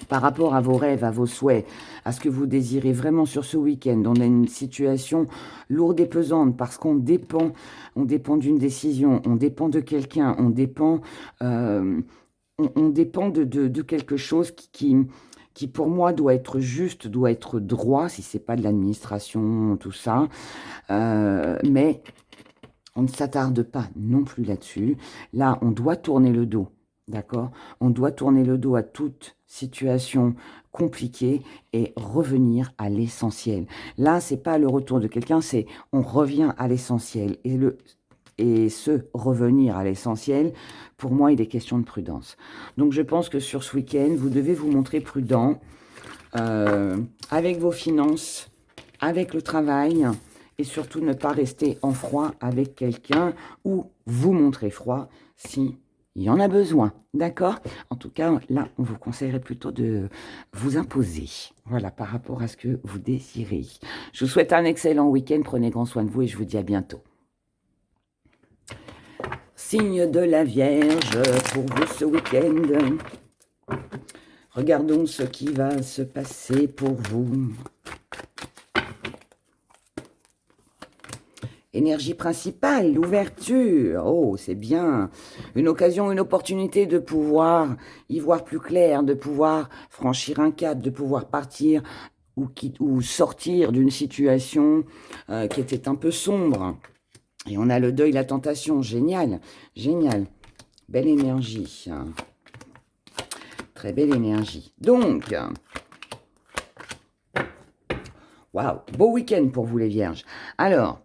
par rapport à vos rêves, à vos souhaits, à ce que vous désirez vraiment sur ce week-end, on a une situation lourde et pesante parce qu'on dépend d'une décision, on dépend de quelqu'un, on dépend de quelque chose qui pour moi doit être juste, doit être droit, si c'est pas de l'administration, tout ça, mais on ne s'attarde pas non plus là-dessus. Là, on doit tourner le dos. D'accord? On doit tourner le dos à toute situation compliquée et revenir à l'essentiel. Là, c'est pas le retour de quelqu'un, c'est on revient à l'essentiel. Et ce revenir à l'essentiel, pour moi, il est question de prudence. Donc, je pense que sur ce week-end, vous devez vous montrer prudent avec vos finances, avec le travail, et surtout ne pas rester en froid avec quelqu'un ou vous montrer froid si il y en a besoin, d'accord? En tout cas, là, on vous conseillerait plutôt de vous imposer, voilà, par rapport à ce que vous désirez. Je vous souhaite un excellent week-end, prenez grand soin de vous et je vous dis à bientôt. Signe de la Vierge pour vous ce week-end. Regardons ce qui va se passer pour vous. Énergie principale, l'ouverture. Oh, c'est bien. Une occasion, une opportunité de pouvoir y voir plus clair, de pouvoir franchir un cap, de pouvoir partir ou sortir d'une situation qui était un peu sombre. Et on a le deuil, la tentation. Génial, génial. Belle énergie. Très belle énergie. Donc, waouh, beau week-end pour vous les Vierges. Alors,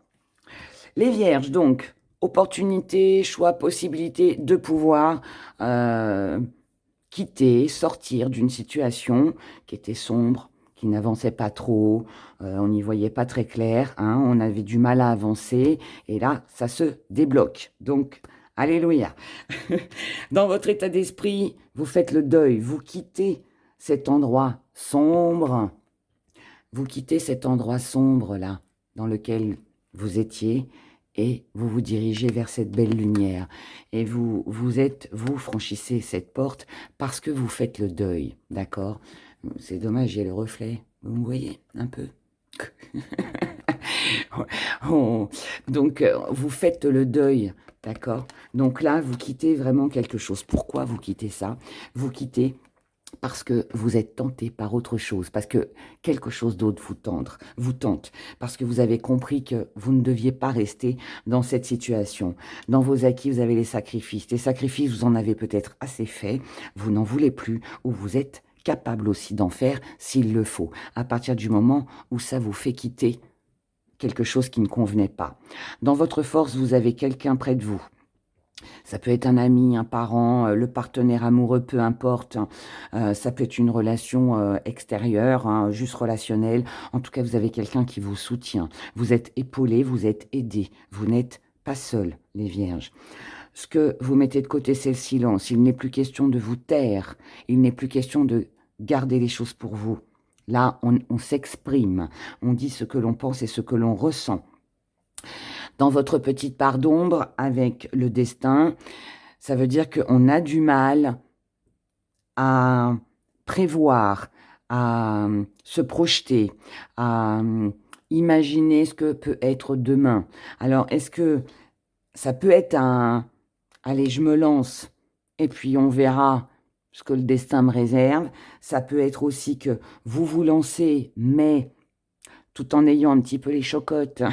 les Vierges, donc, opportunité, choix, possibilité de pouvoir quitter, sortir d'une situation qui était sombre, qui n'avançait pas trop, on n'y voyait pas très clair, hein, on avait du mal à avancer, et là, ça se débloque. Donc, Alléluia. Dans votre état d'esprit, vous faites le deuil, vous quittez cet endroit sombre, vous quittez cet endroit sombre là, dans lequel vous étiez, et vous vous dirigez vers cette belle lumière. Et vous franchissez cette porte parce que vous faites le deuil, d'accord? C'est dommage, j'ai le reflet, vous me voyez un peu? Donc, vous faites le deuil, d'accord? Donc là, vous quittez vraiment quelque chose. Pourquoi vous quittez ça? Vous quittez parce que vous êtes tenté par autre chose, parce que quelque chose d'autre vous tente, parce que vous avez compris que vous ne deviez pas rester dans cette situation. Dans vos acquis, vous avez les sacrifices. Les sacrifices, vous en avez peut-être assez fait, vous n'en voulez plus, ou vous êtes capable aussi d'en faire s'il le faut, à partir du moment où ça vous fait quitter quelque chose qui ne convenait pas. Dans votre force, vous avez quelqu'un près de vous. Ça peut être un ami, un parent, le partenaire amoureux, peu importe. Ça peut être une relation extérieure, hein, juste relationnelle. En tout cas, vous avez quelqu'un qui vous soutient. Vous êtes épaulé, vous êtes aidé. Vous n'êtes pas seul, les vierges. Ce que vous mettez de côté, c'est le silence. Il n'est plus question de vous taire. Il n'est plus question de garder les choses pour vous. Là, on s'exprime. On dit ce que l'on pense et ce que l'on ressent. Dans votre petite part d'ombre, avec le destin, ça veut dire qu'on a du mal à prévoir, à se projeter, à imaginer ce que peut être demain. Alors, est-ce que ça peut être un « allez, je me lance et puis on verra ce que le destin me réserve ». Ça peut être aussi que vous vous lancez, mais tout en ayant un petit peu les chocottes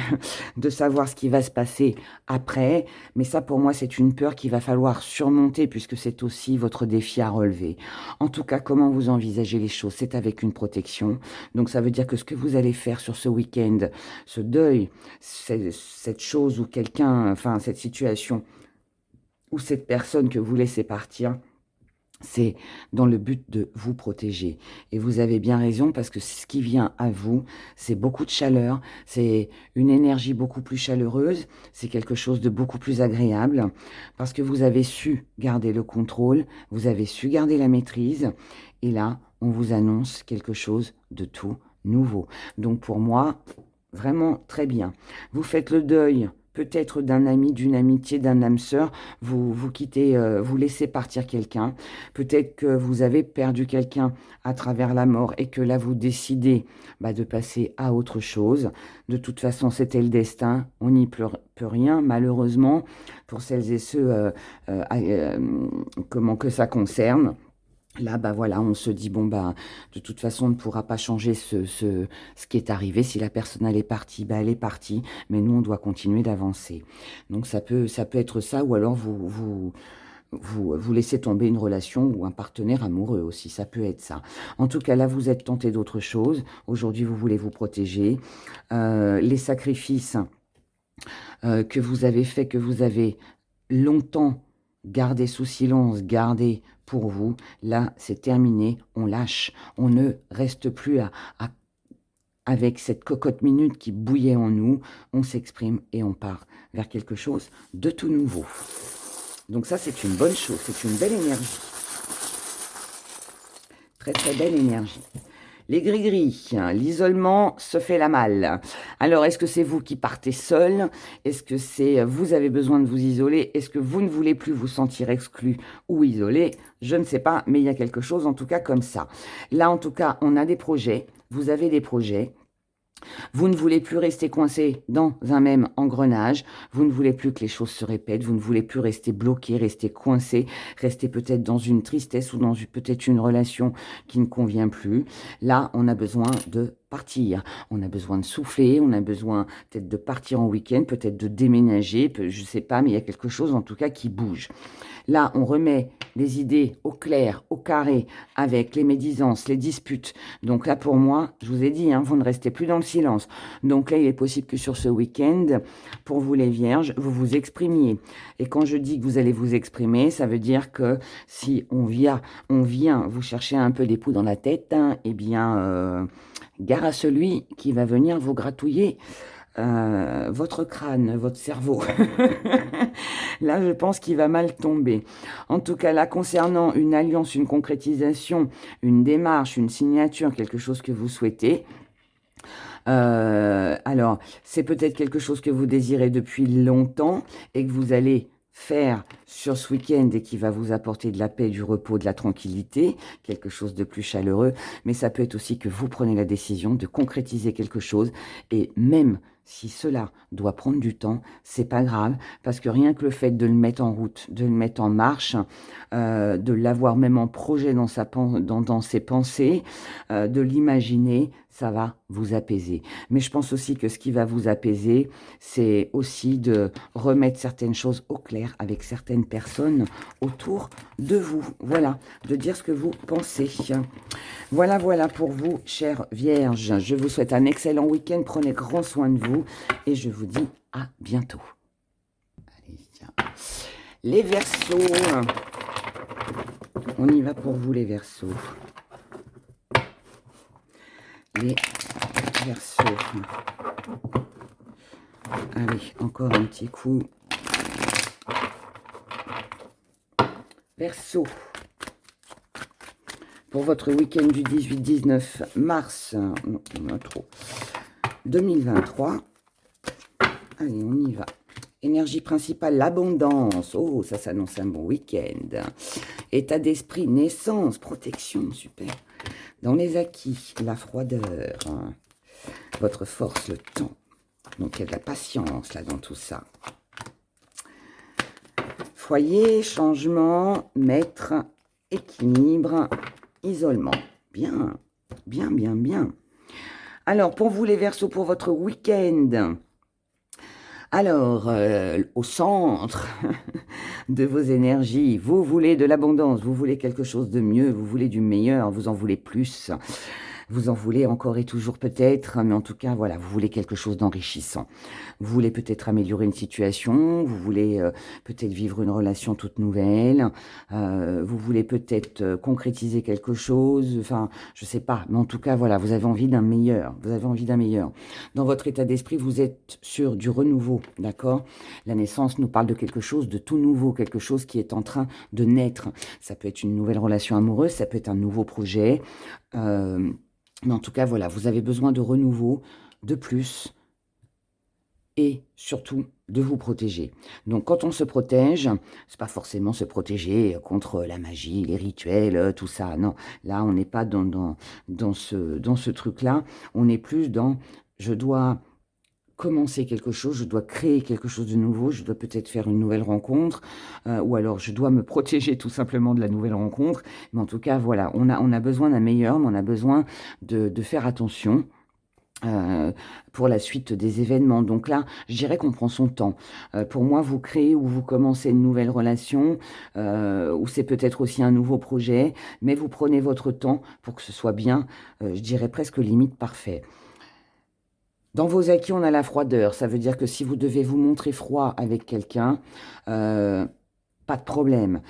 de savoir ce qui va se passer après. Mais ça, pour moi, c'est une peur qu'il va falloir surmonter puisque c'est aussi votre défi à relever. En tout cas, comment vous envisagez les choses? C'est avec une protection. Donc, ça veut dire que ce que vous allez faire sur ce week-end, ce deuil, cette chose ou quelqu'un, enfin, cette situation ou cette personne que vous laissez partir, c'est dans le but de vous protéger. Et vous avez bien raison parce que ce qui vient à vous, c'est beaucoup de chaleur, c'est une énergie beaucoup plus chaleureuse, c'est quelque chose de beaucoup plus agréable parce que vous avez su garder le contrôle, vous avez su garder la maîtrise et là, on vous annonce quelque chose de tout nouveau. Donc pour moi, vraiment très bien. Vous faites le deuil peut-être d'un ami, d'une amitié, d'un âme sœur, vous quittez, vous laissez partir quelqu'un. Peut-être que vous avez perdu quelqu'un à travers la mort et que là, vous décidez de passer à autre chose. De toute façon, c'était le destin. On n'y peut rien, malheureusement, pour celles et ceux que ça concerne. Là, voilà, on se dit, de toute façon, on ne pourra pas changer ce qui est arrivé. Si la personne, elle est partie, elle est partie, mais nous, on doit continuer d'avancer. Donc, ça peut être ça, ou alors vous laissez tomber une relation ou un partenaire amoureux aussi, ça peut être ça. En tout cas, là, vous êtes tenté d'autre chose. Aujourd'hui, vous voulez vous protéger. Les sacrifices que vous avez faits, que vous avez longtemps gardé sous silence, gardé pour vous, là, c'est terminé, on lâche, on ne reste plus avec cette cocotte minute qui bouillait en nous, on s'exprime et on part vers quelque chose de tout nouveau. Donc ça, c'est une bonne chose, c'est une belle énergie. Très, très belle énergie. Les gris-gris, l'isolement se fait la malle. Alors, est-ce que c'est vous qui partez seul? Est-ce que c'est vous avez besoin de vous isoler? Est-ce que vous ne voulez plus vous sentir exclu ou isolé? Je ne sais pas, mais il y a quelque chose en tout cas comme ça. Là, en tout cas, on a des projets. Vous avez des projets. Vous ne voulez plus rester coincé dans un même engrenage, vous ne voulez plus que les choses se répètent, vous ne voulez plus rester bloqué, rester coincé, rester peut-être dans une tristesse ou dans peut-être une relation qui ne convient plus. Là, on a besoin de partir, on a besoin de souffler, on a besoin peut-être de partir en week-end, peut-être de déménager, je ne sais pas, mais il y a quelque chose en tout cas qui bouge. Là, on remet les idées au clair, au carré, avec les médisances, les disputes. Donc là, pour moi, je vous ai dit, vous ne restez plus dans le silence. Donc là, il est possible que sur ce week-end, pour vous les vierges, vous vous exprimiez. Et quand je dis que vous allez vous exprimer, ça veut dire que si on vient vous chercher un peu des poux dans la tête, eh bien, gare à celui qui va venir vous gratouiller votre crâne, votre cerveau. Là, je pense qu'il va mal tomber. En tout cas, là, concernant une alliance, une concrétisation, une démarche, une signature, quelque chose que vous souhaitez, alors, c'est peut-être quelque chose que vous désirez depuis longtemps et que vous allez faire sur ce week-end et qui va vous apporter de la paix, du repos, de la tranquillité, quelque chose de plus chaleureux. Mais ça peut être aussi que vous prenez la décision de concrétiser quelque chose et même si cela doit prendre du temps, c'est pas grave parce que rien que le fait de le mettre en route, de le mettre en marche, de l'avoir même en projet dans ses pensées, de l'imaginer, ça va vous apaiser. Mais je pense aussi que ce qui va vous apaiser, c'est aussi de remettre certaines choses au clair avec certaines personnes autour de vous. Voilà, de dire ce que vous pensez. Voilà, voilà pour vous, chères vierges. Je vous souhaite un excellent week-end. Prenez grand soin de vous et je vous dis à bientôt. Allez, tiens. Les Verseaux. On y va pour vous, les Verseaux. Les Verseaux. Allez, encore un petit coup. Verseau. Pour votre week-end du 18-19 mars, non, trop, 2023. Allez, on y va. Énergie principale, l'abondance. Oh, ça s'annonce un bon week-end. État d'esprit, naissance, protection, super. Dans les acquis, la froideur. Votre force, le temps. Donc, il y a de la patience là dans tout ça. Foyer, changement, maître, équilibre, isolement. Bien, bien, bien, bien. Alors, pour vous les Verseaux, pour votre week-end, alors, au centre de vos énergies, vous voulez de l'abondance, vous voulez quelque chose de mieux, vous voulez du meilleur, vous en voulez plus. Vous en voulez encore et toujours peut-être, mais en tout cas, voilà, vous voulez quelque chose d'enrichissant. Vous voulez peut-être améliorer une situation, vous voulez peut-être vivre une relation toute nouvelle, vous voulez peut-être concrétiser quelque chose, enfin, je sais pas, mais en tout cas, voilà, vous avez envie d'un meilleur, vous avez envie d'un meilleur. Dans votre état d'esprit, vous êtes sur du renouveau, d'accord? La naissance nous parle de quelque chose de tout nouveau, quelque chose qui est en train de naître. Ça peut être une nouvelle relation amoureuse, ça peut être un nouveau projet, mais en tout cas, voilà, vous avez besoin de renouveau, de plus, et surtout de vous protéger. Donc, quand on se protège, c'est pas forcément se protéger contre la magie, les rituels, tout ça. Non, là, on n'est pas dans ce truc-là. On est plus dans, je dois commencer quelque chose, je dois créer quelque chose de nouveau, je dois peut-être faire une nouvelle rencontre, ou alors je dois me protéger tout simplement de la nouvelle rencontre. Mais en tout cas, voilà, on a besoin d'un meilleur, mais on a besoin de faire attention pour la suite des événements. Donc là, je dirais qu'on prend son temps. Pour moi, vous créez ou vous commencez une nouvelle relation, ou c'est peut-être aussi un nouveau projet, mais vous prenez votre temps pour que ce soit bien, je dirais presque limite parfait. Dans vos acquis, on a la froideur. Ça veut dire que si vous devez vous montrer froid avec quelqu'un, pas de problème.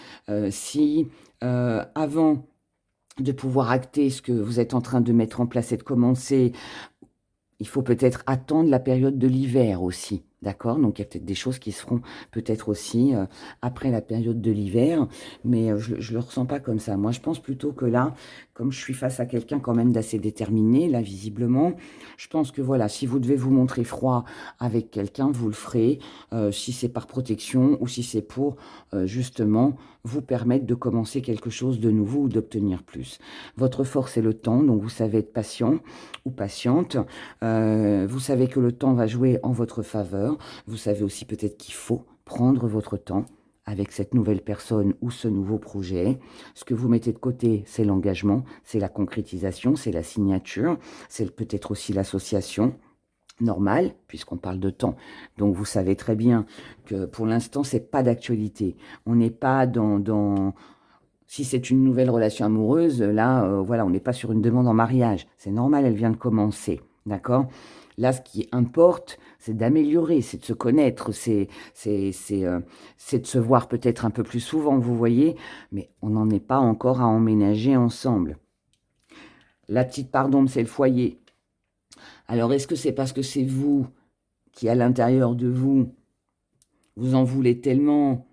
Si avant de pouvoir acter ce que vous êtes en train de mettre en place et de commencer, il faut peut-être attendre la période de l'hiver aussi, d'accord? Donc, il y a peut-être des choses qui se feront peut-être aussi après la période de l'hiver, mais je ne le ressens pas comme ça. Moi, je pense plutôt que là, comme je suis face à quelqu'un quand même d'assez déterminé, là, visiblement, je pense que voilà, si vous devez vous montrer froid avec quelqu'un, vous le ferez, si c'est par protection ou si c'est pour, justement, vous permettre de commencer quelque chose de nouveau ou d'obtenir plus. Votre force est le temps, donc vous savez être patient ou patiente. Vous savez que le temps va jouer en votre faveur. Vous savez aussi peut-être qu'il faut prendre votre temps avec cette nouvelle personne ou ce nouveau projet. Ce que vous mettez de côté, c'est l'engagement, c'est la concrétisation, c'est la signature, c'est peut-être aussi l'association normale, puisqu'on parle de temps. Donc vous savez très bien que pour l'instant, c'est pas d'actualité. On n'est pas si c'est une nouvelle relation amoureuse, là, voilà, on n'est pas sur une demande en mariage. C'est normal, elle vient de commencer. D'accord? Là, ce qui importe, c'est d'améliorer, c'est de se connaître, c'est de se voir peut-être un peu plus souvent, vous voyez, mais on n'en est pas encore à emménager ensemble. La petite part d'ombre, c'est le foyer. Alors, est-ce que c'est parce que c'est vous qui, à l'intérieur de vous, vous en voulez tellement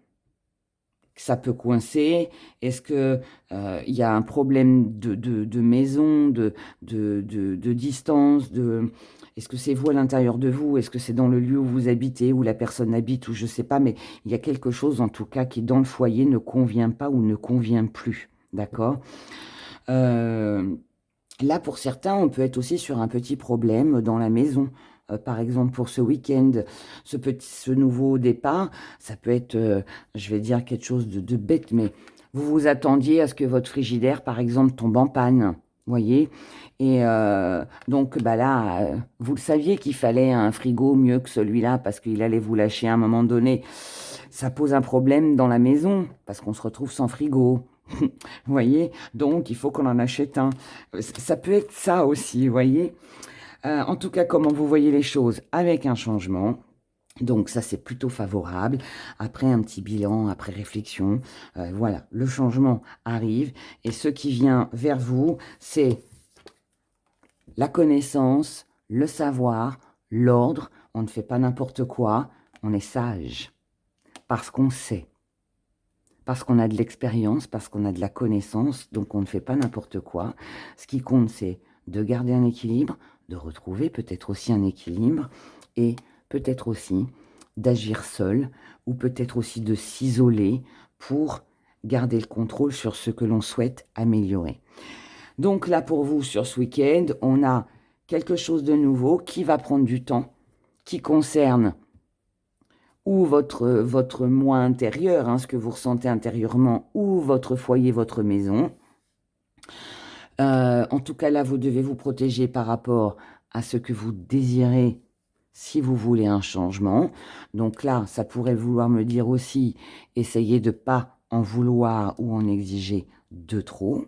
que ça peut coincer? Est-ce que il y a un problème de maison, de distance, est-ce que c'est vous à l'intérieur de vous? Est-ce que c'est dans le lieu où vous habitez, où la personne habite, ou je ne sais pas, mais il y a quelque chose en tout cas qui dans le foyer ne convient pas ou ne convient plus, d'accord? Là, pour certains, on peut être aussi sur un petit problème dans la maison. Par exemple, pour ce week-end, ce nouveau départ, ça peut être, je vais dire quelque chose de bête, mais vous vous attendiez à ce que votre frigidaire, par exemple, tombe en panne, voyez? Et donc, bah là, vous le saviez qu'il fallait un frigo mieux que celui-là parce qu'il allait vous lâcher à un moment donné. Ça pose un problème dans la maison parce qu'on se retrouve sans frigo. Vous voyez? Donc, il faut qu'on en achète un. Ça peut être ça aussi, vous voyez? En tout cas, comment vous voyez les choses avec un changement. Donc, ça, c'est plutôt favorable. Après un petit bilan, après réflexion, voilà, le changement arrive. Et ce qui vient vers vous, c'est la connaissance, le savoir, l'ordre. On ne fait pas n'importe quoi. On est sage parce qu'on sait. Parce qu'on a de l'expérience, parce qu'on a de la connaissance, donc on ne fait pas n'importe quoi. Ce qui compte, c'est de garder un équilibre, de retrouver peut-être aussi un équilibre, et peut-être aussi d'agir seul, ou peut-être aussi de s'isoler pour garder le contrôle sur ce que l'on souhaite améliorer. Donc là, pour vous, sur ce week-end, on a quelque chose de nouveau qui va prendre du temps, qui concerne ou votre moi intérieur, hein, ce que vous ressentez intérieurement, ou votre foyer, votre maison. En tout cas, là, vous devez vous protéger par rapport à ce que vous désirez si vous voulez un changement. Donc là, ça pourrait vouloir me dire aussi, essayez de ne pas en vouloir ou en exiger de trop.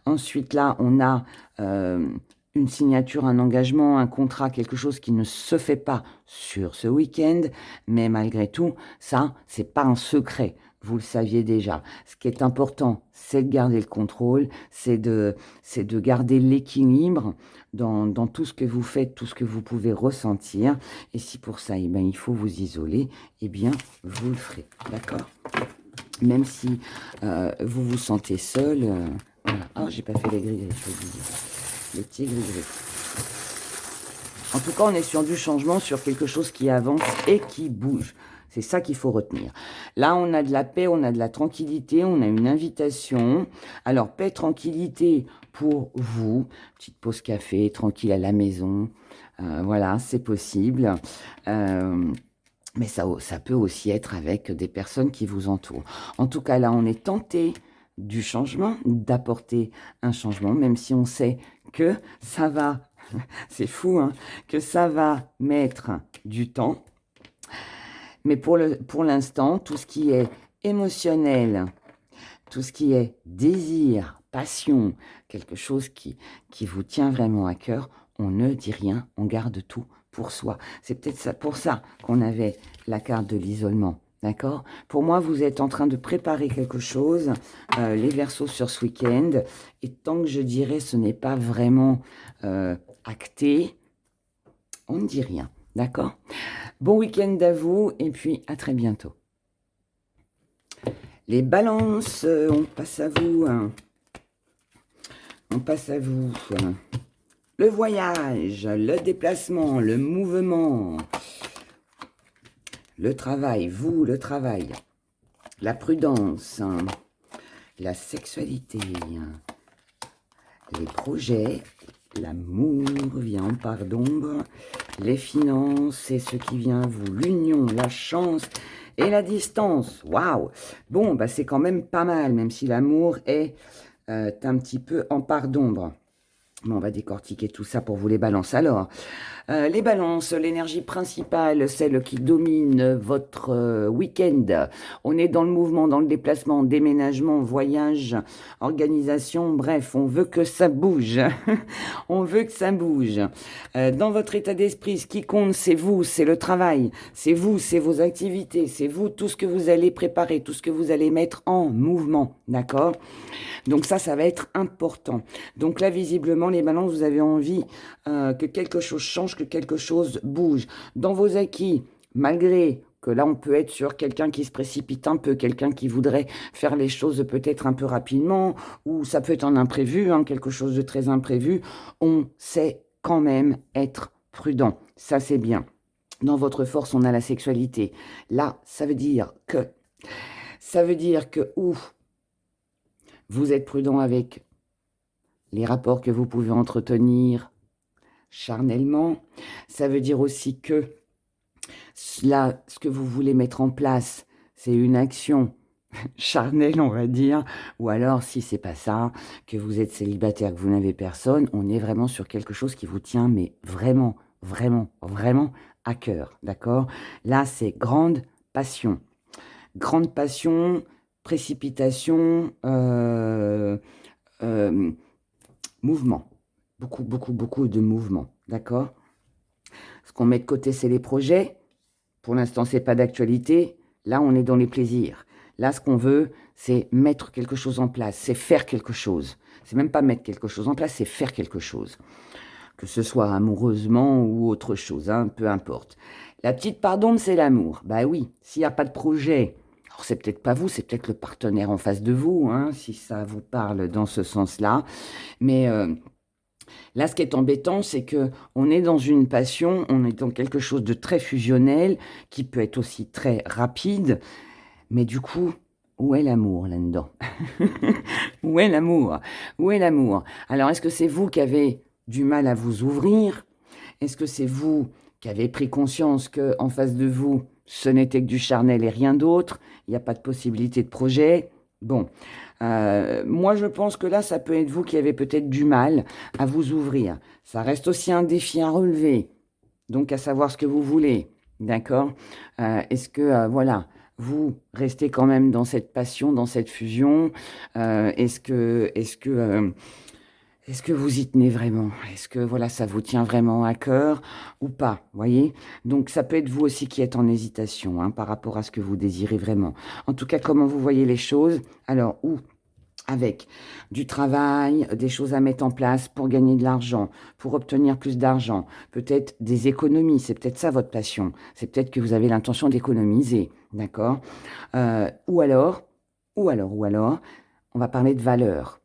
Ensuite, là, on a une signature, un engagement, un contrat, quelque chose qui ne se fait pas sur ce week-end, mais malgré tout, ça, c'est pas un secret. Vous le saviez déjà. Ce qui est important, c'est de garder le contrôle, c'est de garder l'équilibre dans tout ce que vous faites, tout ce que vous pouvez ressentir. Et si pour ça, eh ben, il faut vous isoler, eh bien, vous le ferez. D'accord? Même si vous vous sentez seul. Voilà. Ah, j'ai pas fait les gris, je vous dire. Les petits gris. En tout cas, on est sur du changement, sur quelque chose qui avance et qui bouge. C'est ça qu'il faut retenir. Là, on a de la paix, on a de la tranquillité, on a une invitation. Alors, paix, tranquillité pour vous. Petite pause café, tranquille à la maison. Voilà, c'est possible. Mais ça peut aussi être avec des personnes qui vous entourent. En tout cas, là, on est tenté du changement, d'apporter un changement, même si on sait que ça va, c'est fou, hein, que ça va mettre du temps. Mais pour l'instant, tout ce qui est émotionnel, tout ce qui est désir, passion, quelque chose qui vous tient vraiment à cœur, on ne dit rien, on garde tout pour soi. C'est peut-être pour ça qu'on avait la carte de l'isolement. D'accord? Pour moi, vous êtes en train de préparer quelque chose, les Verseaux sur ce week-end. Et tant que je dirais ce n'est pas vraiment acté, on ne dit rien. D'accord? Bon week-end à vous et puis à très bientôt. Les balances, on passe à vous. Hein. On passe à vous. Le voyage, le déplacement, le mouvement. Le travail, vous, le travail, la prudence, la sexualité, les projets, l'amour vient en part d'ombre, les finances, c'est ce qui vient à vous, l'union, la chance et la distance. Waouh! Bon, bah c'est quand même pas mal, même si l'amour est un petit peu en part d'ombre. Bon, on va décortiquer tout ça pour vous les balances. Alors, les balances, l'énergie principale, celle qui domine votre week-end. On est dans le mouvement, dans le déplacement, déménagement, voyage, organisation. Bref, on veut que ça bouge. On veut que ça bouge. Dans votre état d'esprit, ce qui compte, c'est vous, c'est le travail. C'est vous, c'est vos activités. C'est vous, tout ce que vous allez préparer, tout ce que vous allez mettre en mouvement. D'accord ? Donc ça va être important. Donc là, visiblement, visiblement, les balances, vous avez envie que quelque chose change, que quelque chose bouge. Dans vos acquis, malgré que là, on peut être sur quelqu'un qui se précipite un peu, quelqu'un qui voudrait faire les choses peut-être un peu rapidement, ou ça peut être un imprévu, hein, quelque chose de très imprévu, on sait quand même être prudent. Ça, c'est bien. Dans votre force, on a la sexualité. Là, ça veut dire que vous êtes prudent avec les rapports que vous pouvez entretenir charnellement. Ça veut dire aussi que là, ce que vous voulez mettre en place, c'est une action charnelle, on va dire, ou alors, si c'est pas ça, que vous êtes célibataire, que vous n'avez personne, on est vraiment sur quelque chose qui vous tient, mais vraiment, vraiment, vraiment à cœur, d'accord? Là, c'est grande passion. Grande passion, précipitation, mouvement. Beaucoup, beaucoup, beaucoup de mouvement, d'accord? Ce qu'on met de côté, c'est les projets. Pour l'instant, c'est pas d'actualité. Là, on est dans les plaisirs. Là, ce qu'on veut, c'est mettre quelque chose en place, c'est faire quelque chose. C'est même pas mettre quelque chose en place, c'est faire quelque chose. Que ce soit amoureusement ou autre chose, hein, peu importe. La petite part d'ombre, c'est l'amour. Bah oui, s'il n'y a pas de projet, alors c'est peut-être pas vous, c'est peut-être le partenaire en face de vous, hein, si ça vous parle dans ce sens-là. Mais là, ce qui est embêtant, c'est que on est dans une passion, on est dans quelque chose de très fusionnel, qui peut être aussi très rapide. Mais du coup, où est l'amour là-dedans? Où est l'amour? Où est l'amour? Alors, est-ce que c'est vous qui avez du mal à vous ouvrir? Est-ce que c'est vous qui avez pris conscience que en face de vous, ce n'était que du charnel et rien d'autre? Il n'y a pas de possibilité de projet? Bon, moi je pense que là, ça peut être vous qui avez peut-être du mal à vous ouvrir. Ça reste aussi un défi à relever, donc à savoir ce que vous voulez, d'accord? Est-ce que, voilà, vous restez quand même dans cette passion, dans cette fusion? Est-ce que vous y tenez vraiment? Est-ce que voilà, ça vous tient vraiment à cœur ou pas? Voyez? Donc ça peut être vous aussi qui êtes en hésitation, hein, par rapport à ce que vous désirez vraiment. En tout cas, comment vous voyez les choses? Alors, ou avec du travail, des choses à mettre en place pour gagner de l'argent, pour obtenir plus d'argent, peut-être des économies, c'est peut-être ça votre passion, c'est peut-être que vous avez l'intention d'économiser, d'accord? Ou alors, on va parler de valeurs.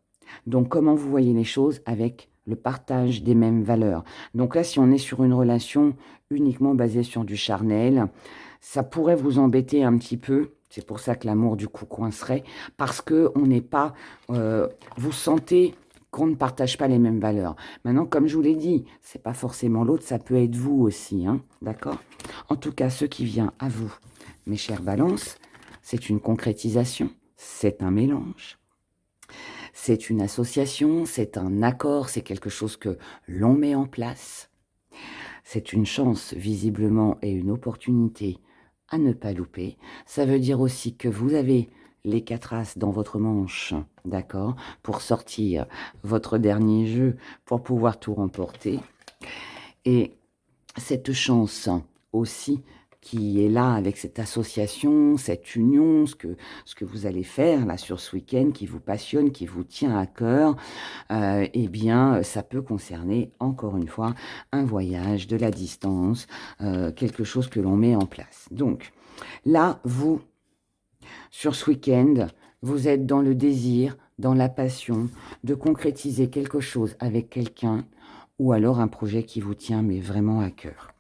Donc, comment vous voyez les choses avec le partage des mêmes valeurs. Donc là, si on est sur une relation uniquement basée sur du charnel, ça pourrait vous embêter un petit peu. C'est pour ça que l'amour, du coup, coincerait. Parce que on n'est pas... vous sentez qu'on ne partage pas les mêmes valeurs. Maintenant, comme je vous l'ai dit, c'est pas forcément l'autre, ça peut être vous aussi. Hein, d'accord? En tout cas, ce qui vient à vous, mes chères balances, c'est une concrétisation, c'est un mélange. C'est une association, c'est un accord, c'est quelque chose que l'on met en place. C'est une chance, visiblement, et une opportunité à ne pas louper. Ça veut dire aussi que vous avez les 4 as dans votre manche, d'accord, pour sortir votre dernier jeu, pour pouvoir tout remporter. Et cette chance aussi qui est là avec cette association, cette union, ce que vous allez faire là sur ce week-end qui vous passionne, qui vous tient à cœur, eh bien, ça peut concerner, encore une fois, un voyage, de la distance, quelque chose que l'on met en place. Donc, là, vous, sur ce week-end, vous êtes dans le désir, dans la passion de concrétiser quelque chose avec quelqu'un ou alors un projet qui vous tient, mais vraiment à cœur.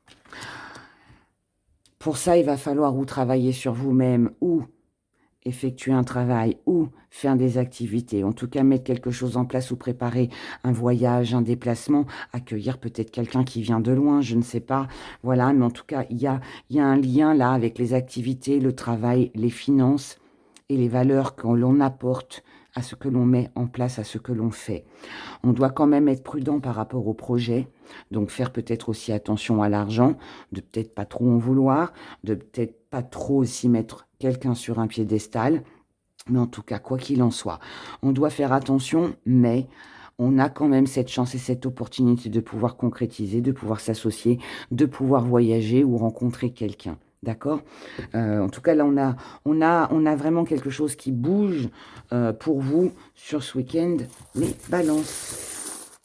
Pour ça, il va falloir ou travailler sur vous-même, ou effectuer un travail, ou faire des activités. En tout cas, mettre quelque chose en place ou préparer un voyage, un déplacement, accueillir peut-être quelqu'un qui vient de loin, je ne sais pas. Voilà, mais en tout cas, il y a un lien là avec les activités, le travail, les finances et les valeurs que l'on apporte à ce que l'on met en place, à ce que l'on fait. On doit quand même être prudent par rapport au projet, donc faire peut-être aussi attention à l'argent, de peut-être pas trop en vouloir, de peut-être pas trop aussi mettre quelqu'un sur un piédestal, mais en tout cas, quoi qu'il en soit, on doit faire attention, mais on a quand même cette chance et cette opportunité de pouvoir concrétiser, de pouvoir s'associer, de pouvoir voyager ou rencontrer quelqu'un. D'accord? En tout cas, là, on a vraiment quelque chose qui bouge pour vous sur ce week-end, les balances.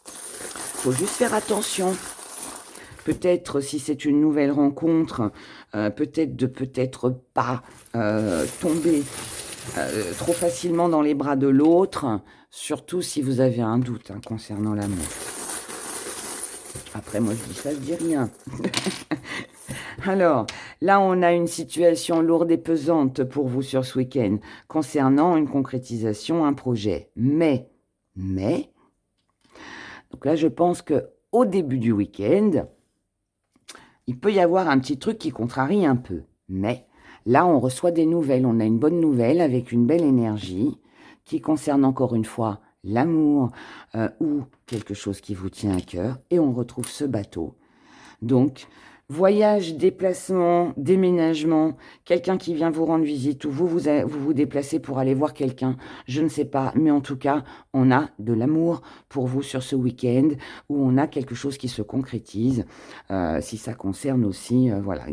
faut juste faire attention. Peut-être si c'est une nouvelle rencontre, peut-être pas tomber trop facilement dans les bras de l'autre, surtout si vous avez un doute concernant l'amour. Après, moi, je dis ça, je dis rien. Alors, là, on a une situation lourde et pesante pour vous sur ce week-end, concernant une concrétisation, un projet. Mais, donc là, je pense qu'au début du week-end, il peut y avoir un petit truc qui contrarie un peu. Mais là, on reçoit des nouvelles. On a une bonne nouvelle avec une belle énergie qui concerne encore une fois l'amour ou quelque chose qui vous tient à cœur. Et on retrouve ce bateau. Donc, voyage, déplacement, déménagement, quelqu'un qui vient vous rendre visite ou vous déplacez pour aller voir quelqu'un, je ne sais pas, mais en tout cas, on a de l'amour pour vous sur ce week-end où on a quelque chose qui se concrétise, si ça concerne aussi voilà,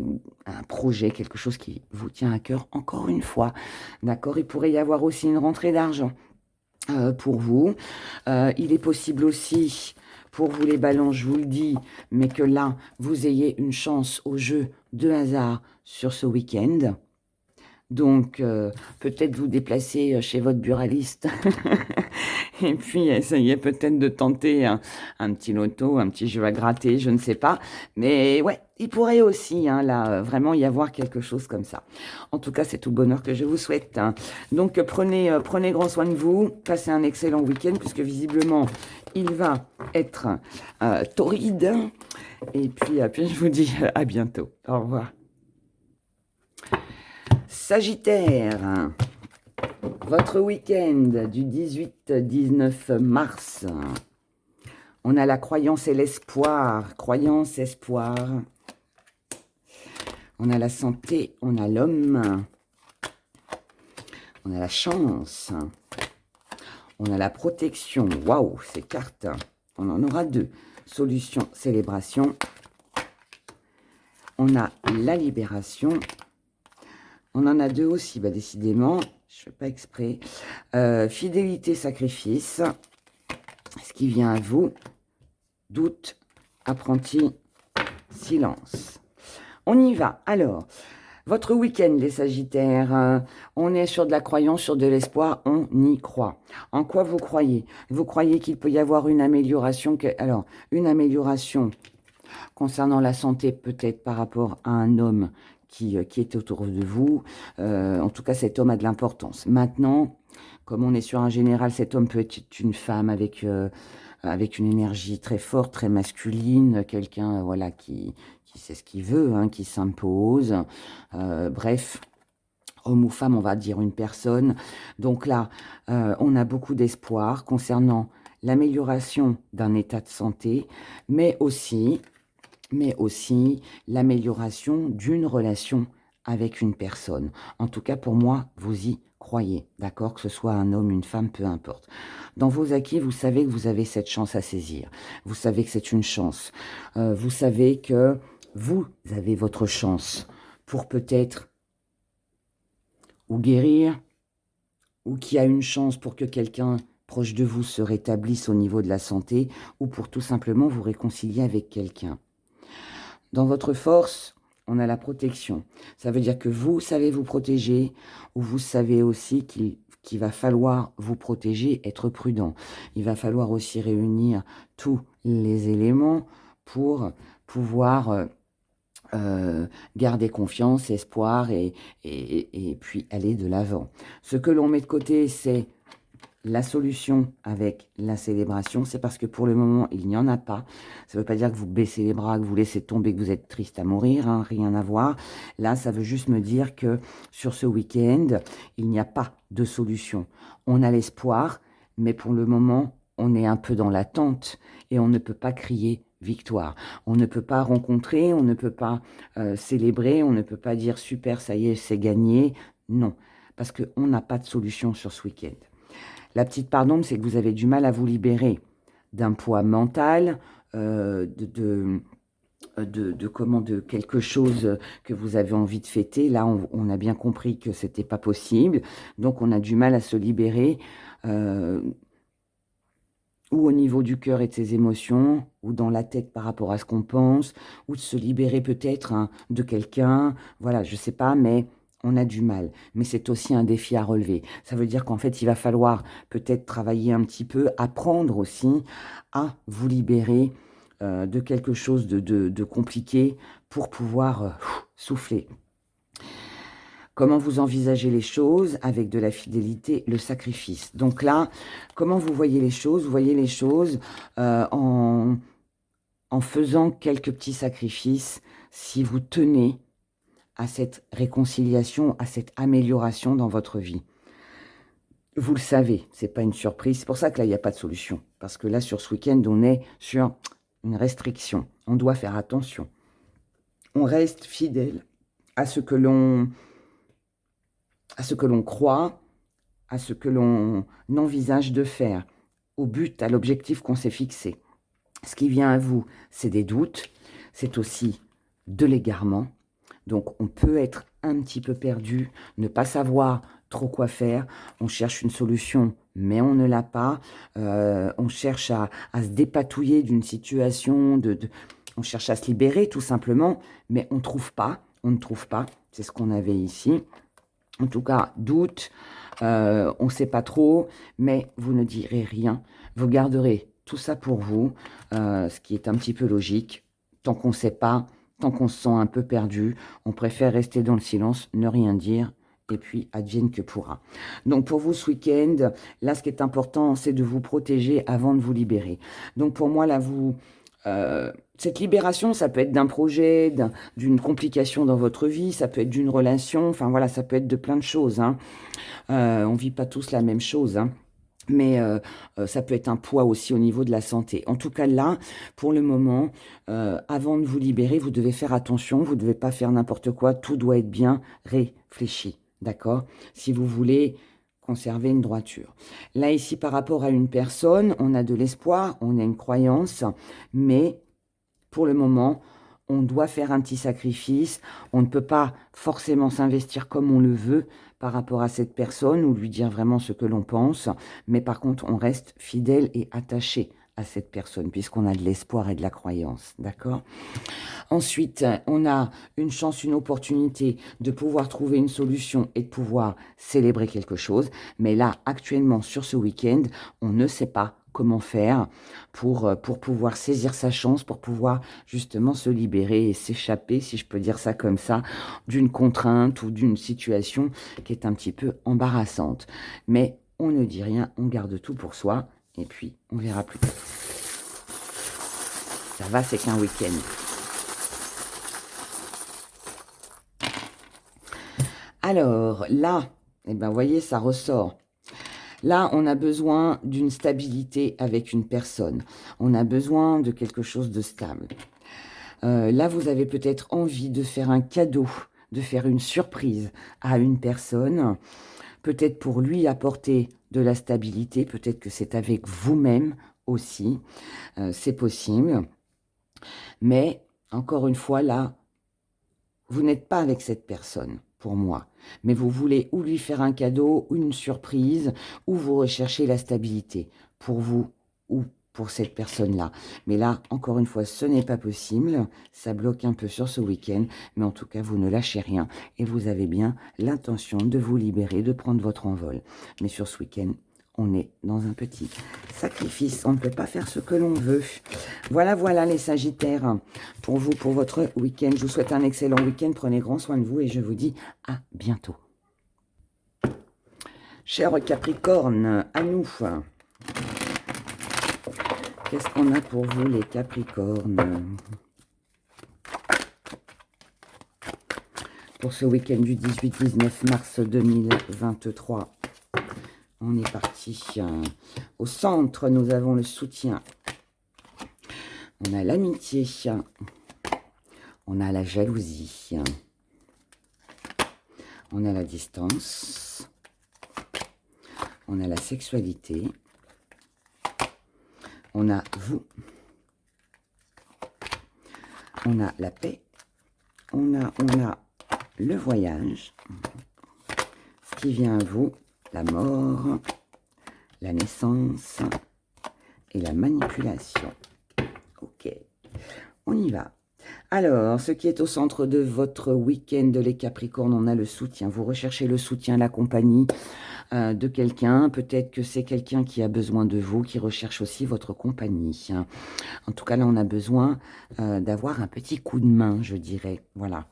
un projet, quelque chose qui vous tient à cœur encore une fois, d'accord. Il pourrait y avoir aussi une rentrée d'argent pour vous. Il est possible aussi pour vous les balances, je vous le dis, mais que là, vous ayez une chance au jeu de hasard sur ce week-end. Donc, peut-être vous déplacer chez votre buraliste et puis essayez peut-être de tenter un petit loto, un petit jeu à gratter, je ne sais pas. Mais ouais, il pourrait aussi, là, vraiment y avoir quelque chose comme ça. En tout cas, c'est tout le bonheur que je vous souhaite. Donc, prenez grand soin de vous, passez un excellent week-end, puisque visiblement, il va être torride. Et puis, je vous dis à bientôt. Au revoir. Sagittaire, votre week-end du 18-19 mars, on a la croyance et l'espoir. Croyance, espoir. On a la santé, on a l'homme. On a la chance. On a la protection. Waouh, ces cartes. On en aura deux. Solution, célébration. On a la libération. On en a deux aussi, bah décidément, je ne fais pas exprès. Fidélité, sacrifice, ce qui vient à vous. Doute, apprenti, silence. On y va. Alors, votre week-end, les Sagittaires, on est sur de la croyance, sur de l'espoir, on y croit. En quoi vous croyez? Vous croyez qu'il peut y avoir une amélioration Alors, une amélioration concernant la santé, peut-être par rapport à un homme qui est autour de vous. En tout cas, cet homme a de l'importance. Maintenant, comme on est sur un général, cet homme peut être une femme avec une énergie très forte, très masculine, quelqu'un voilà, qui sait ce qu'il veut, qui s'impose. Bref, homme ou femme, on va dire une personne. Donc là, on a beaucoup d'espoir concernant l'amélioration d'un état de santé, mais aussi l'amélioration d'une relation avec une personne. En tout cas, pour moi, vous y croyez, d'accord? Que ce soit un homme, une femme, peu importe. Dans vos acquis, vous savez que vous avez cette chance à saisir. Vous savez que c'est une chance. Vous savez que vous avez votre chance pour peut-être ou guérir, ou qu'il y a une chance pour que quelqu'un proche de vous se rétablisse au niveau de la santé, ou pour tout simplement vous réconcilier avec quelqu'un. Dans votre force, on a la protection. Ça veut dire que vous savez vous protéger, ou vous savez aussi qu'il va falloir vous protéger, être prudent. Il va falloir aussi réunir tous les éléments pour pouvoir garder confiance, espoir et puis aller de l'avant. Ce que l'on met de côté, c'est la solution avec la célébration, c'est parce que pour le moment, il n'y en a pas. Ça ne veut pas dire que vous baissez les bras, que vous laissez tomber, que vous êtes triste à mourir, rien à voir. Là, ça veut juste me dire que sur ce week-end, il n'y a pas de solution. On a l'espoir, mais pour le moment, on est un peu dans l'attente et on ne peut pas crier victoire. On ne peut pas rencontrer, on ne peut pas célébrer, on ne peut pas dire super, ça y est, c'est gagné. Non, parce qu'on n'a pas de solution sur ce week-end. La petite part d'ombre, c'est que vous avez du mal à vous libérer d'un poids mental, de quelque chose que vous avez envie de fêter. Là, on a bien compris que c'était pas possible. Donc, on a du mal à se libérer ou au niveau du cœur et de ses émotions, ou dans la tête par rapport à ce qu'on pense, ou de se libérer peut-être hein, de quelqu'un, voilà, je sais pas, mais on a du mal. Mais c'est aussi un défi à relever. Ça veut dire qu'en fait, il va falloir peut-être travailler un petit peu, apprendre aussi à vous libérer de quelque chose de compliqué pour pouvoir souffler. Comment vous envisagez les choses avec de la fidélité, le sacrifice. Donc là, comment vous voyez les choses? Vous voyez les choses en faisant quelques petits sacrifices si vous tenez à cette réconciliation, à cette amélioration dans votre vie. Vous le savez, c'est pas une surprise. C'est pour ça que là, il n'y a pas de solution. Parce que là, sur ce week-end, on est sur une restriction. On doit faire attention. On reste fidèle à ce que l'on croit, à ce que l'on envisage de faire, au but, à l'objectif qu'on s'est fixé. Ce qui vient à vous, c'est des doutes, c'est aussi de l'égarement. Donc, on peut être un petit peu perdu, ne pas savoir trop quoi faire. On cherche une solution, mais on ne l'a pas. On cherche à se dépatouiller d'une situation, on cherche à se libérer tout simplement, mais on ne trouve pas. On ne trouve pas. C'est ce qu'on avait ici. En tout cas, doute, on ne sait pas trop, mais vous ne direz rien. Vous garderez tout ça pour vous, ce qui est un petit peu logique. Tant qu'on ne sait pas, tant qu'on se sent un peu perdu, on préfère rester dans le silence, ne rien dire, et puis advienne que pourra. Donc pour vous ce week-end, là ce qui est important, c'est de vous protéger avant de vous libérer. Donc pour moi, là, cette libération, ça peut être d'un projet, d'une complication dans votre vie, ça peut être d'une relation, enfin voilà, ça peut être de plein de choses. Hein. On ne vit pas tous la même chose. Hein. Mais ça peut être un poids aussi au niveau de la santé. En tout cas, là, pour le moment, avant de vous libérer, vous devez faire attention. Vous ne devez pas faire n'importe quoi. Tout doit être bien réfléchi. D'accord? Si vous voulez conserver une droiture. Là, ici, par rapport à une personne, on a de l'espoir, on a une croyance, mais pour le moment, on doit faire un petit sacrifice. On ne peut pas forcément s'investir comme on le veut par rapport à cette personne ou lui dire vraiment ce que l'on pense. Mais par contre, on reste fidèle et attaché à cette personne puisqu'on a de l'espoir et de la croyance. D'accord ? Ensuite, on a une chance, une opportunité de pouvoir trouver une solution et de pouvoir célébrer quelque chose. Mais là, actuellement, sur ce week-end, on ne sait pas comment faire pour pouvoir saisir sa chance, pour pouvoir justement se libérer et s'échapper, si je peux dire ça comme ça, d'une contrainte ou d'une situation qui est un petit peu embarrassante. Mais on ne dit rien, on garde tout pour soi et puis on verra plus tard. Ça va, c'est qu'un week-end. Alors là, eh ben, voyez, ça ressort. Là, on a besoin d'une stabilité avec une personne. On a besoin de quelque chose de stable. Là, vous avez peut-être envie de faire un cadeau, de faire une surprise à une personne, peut-être pour lui apporter de la stabilité, peut-être que c'est avec vous-même aussi, c'est possible. Mais, encore une fois, là, vous n'êtes pas avec cette personne, pour moi. Mais vous voulez ou lui faire un cadeau, ou une surprise, ou vous recherchez la stabilité, pour vous ou pour cette personne-là. Mais là, encore une fois, ce n'est pas possible. Ça bloque un peu sur ce week-end. Mais en tout cas, vous ne lâchez rien. Et vous avez bien l'intention de vous libérer, de prendre votre envol. Mais sur ce week-end, on est dans un petit sacrifice. On ne peut pas faire ce que l'on veut. Voilà, voilà les Sagittaires, pour vous, pour votre week-end. Je vous souhaite un excellent week-end. Prenez grand soin de vous et je vous dis à bientôt. Chers Capricorne, à nous. Qu'est-ce qu'on a pour vous, les Capricornes? Pour ce week-end du 18-19 mars 2023. On est parti. Au centre, nous avons le soutien. On a l'amitié. On a la jalousie. On a la distance. On a la sexualité. On a vous. On a la paix. On a le voyage. Ce qui vient à vous, la mort, la naissance et la manipulation. Ok, on y va. Alors, ce qui est au centre de votre week-end, les Capricornes, on a le soutien. Vous recherchez le soutien, la compagnie de quelqu'un. Peut-être que c'est quelqu'un qui a besoin de vous, qui recherche aussi votre compagnie. En tout cas, là, on a besoin d'avoir un petit coup de main, je dirais. Voilà.